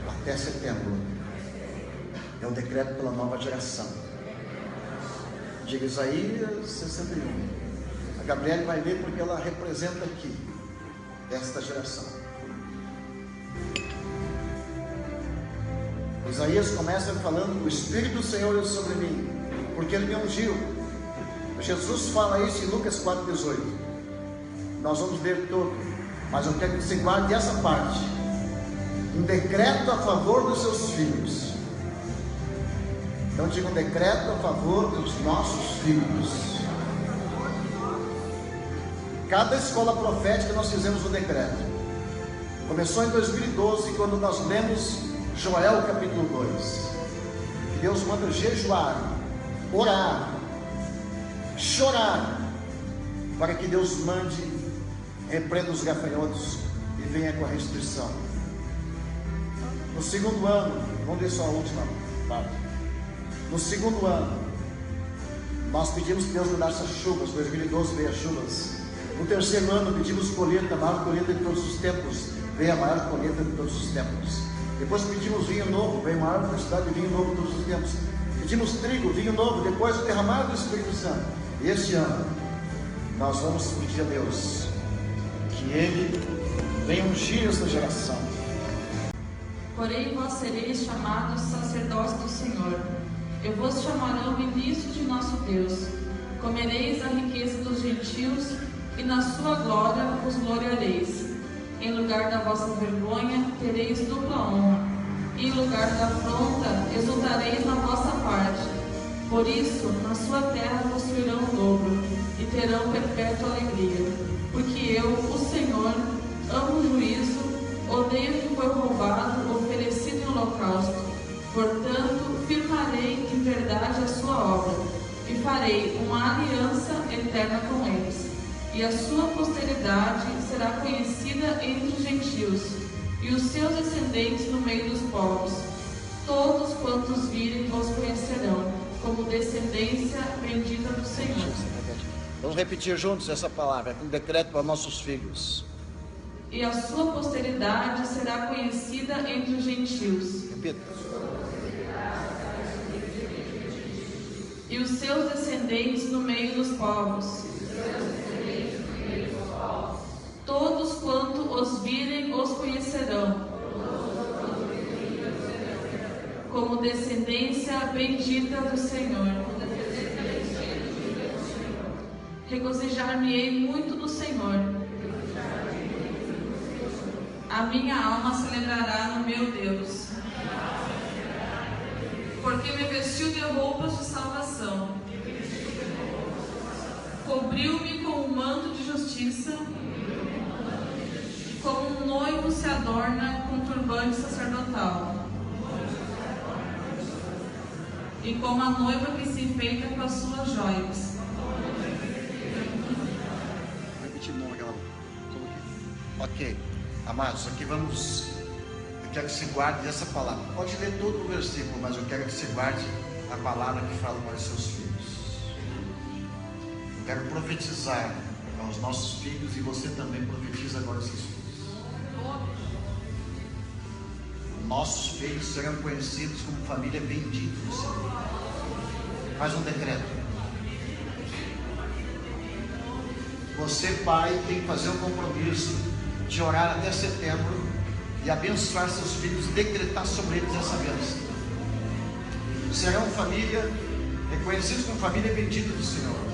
A: até setembro é um decreto pela nova geração. Diga Isaías 61. A Gabriela vai ler porque ela representa aqui esta geração. Isaías começa falando: o Espírito do Senhor é sobre mim, porque Ele me ungiu. Jesus fala isso em Lucas 4,18. Nós vamos ler todo, mas eu quero que você guarde essa parte. Um decreto a favor dos seus filhos. Então diga: um decreto a favor dos nossos filhos. Cada escola profética nós fizemos um decreto. Começou em 2012, quando nós lemos Joel capítulo 2. Que Deus manda jejuar, orar, chorar, para que Deus mande, repreenda os gafanhotos e venha com a restrição. No segundo ano, vamos ler só a última parte. No segundo ano, nós pedimos que Deus mandasse as chuvas. 2012 veio as chuvas. No terceiro ano, pedimos colheita, a maior colheita de todos os tempos. Veio a maior colheita de todos os tempos. Depois pedimos vinho novo, veio a maior quantidade de vinho novo de todos os tempos. Pedimos trigo, vinho novo, depois o derramar do Espírito Santo. E este ano, nós vamos pedir a Deus que Ele venha ungir esta geração.
D: Porém, vós sereis chamados sacerdócio do Senhor. Eu vos chamarão ministros de nosso Deus. Comereis a riqueza dos gentios, e na sua glória vos gloriareis. Em lugar da vossa vergonha, tereis dupla honra. E em lugar da afronta, exultareis na vossa parte. Por isso, na sua terra possuirão o dobro, e terão perpétua alegria. Porque eu, o Senhor, amo o juízo, odeio o que foi roubado, oferecido em holocausto. Portanto, firmarei em verdade a sua obra, e farei uma aliança eterna com eles. E a sua posteridade será conhecida entre os gentios, e os seus descendentes no meio dos povos. Todos quantos virem os conhecerão, como descendência bendita do Senhor.
A: Vamos repetir juntos essa palavra, com decreto para nossos filhos.
D: E a sua posteridade será conhecida entre os gentios.
A: Repita.
D: E os seus descendentes no meio dos povos. Todos quanto os virem os conhecerão, como descendência bendita do Senhor. Regozijar-me-ei muito no Senhor. A minha alma celebrará no meu Deus, porque me vestiu de roupas de salvação, cobriu-me com um manto de justiça, como um noivo se adorna com um turbante sacerdotal, e como a noiva que se enfeita com as suas joias.
A: Ok, amados, aqui vamos. Eu quero que se guarde essa palavra. Pode ler todo o versículo, mas eu quero que se guarde a palavra que fala para os seus filhos. Eu quero profetizar aos nossos filhos, e você também profetiza agora aos seus filhos. Nossos filhos serão conhecidos como família bendita do Senhor. Faz um decreto. Você, pai, tem que fazer um compromisso de orar até setembro e abençoar seus filhos, decretar sobre eles essa bênção. Serão família, reconhecidos como família bendita do Senhor.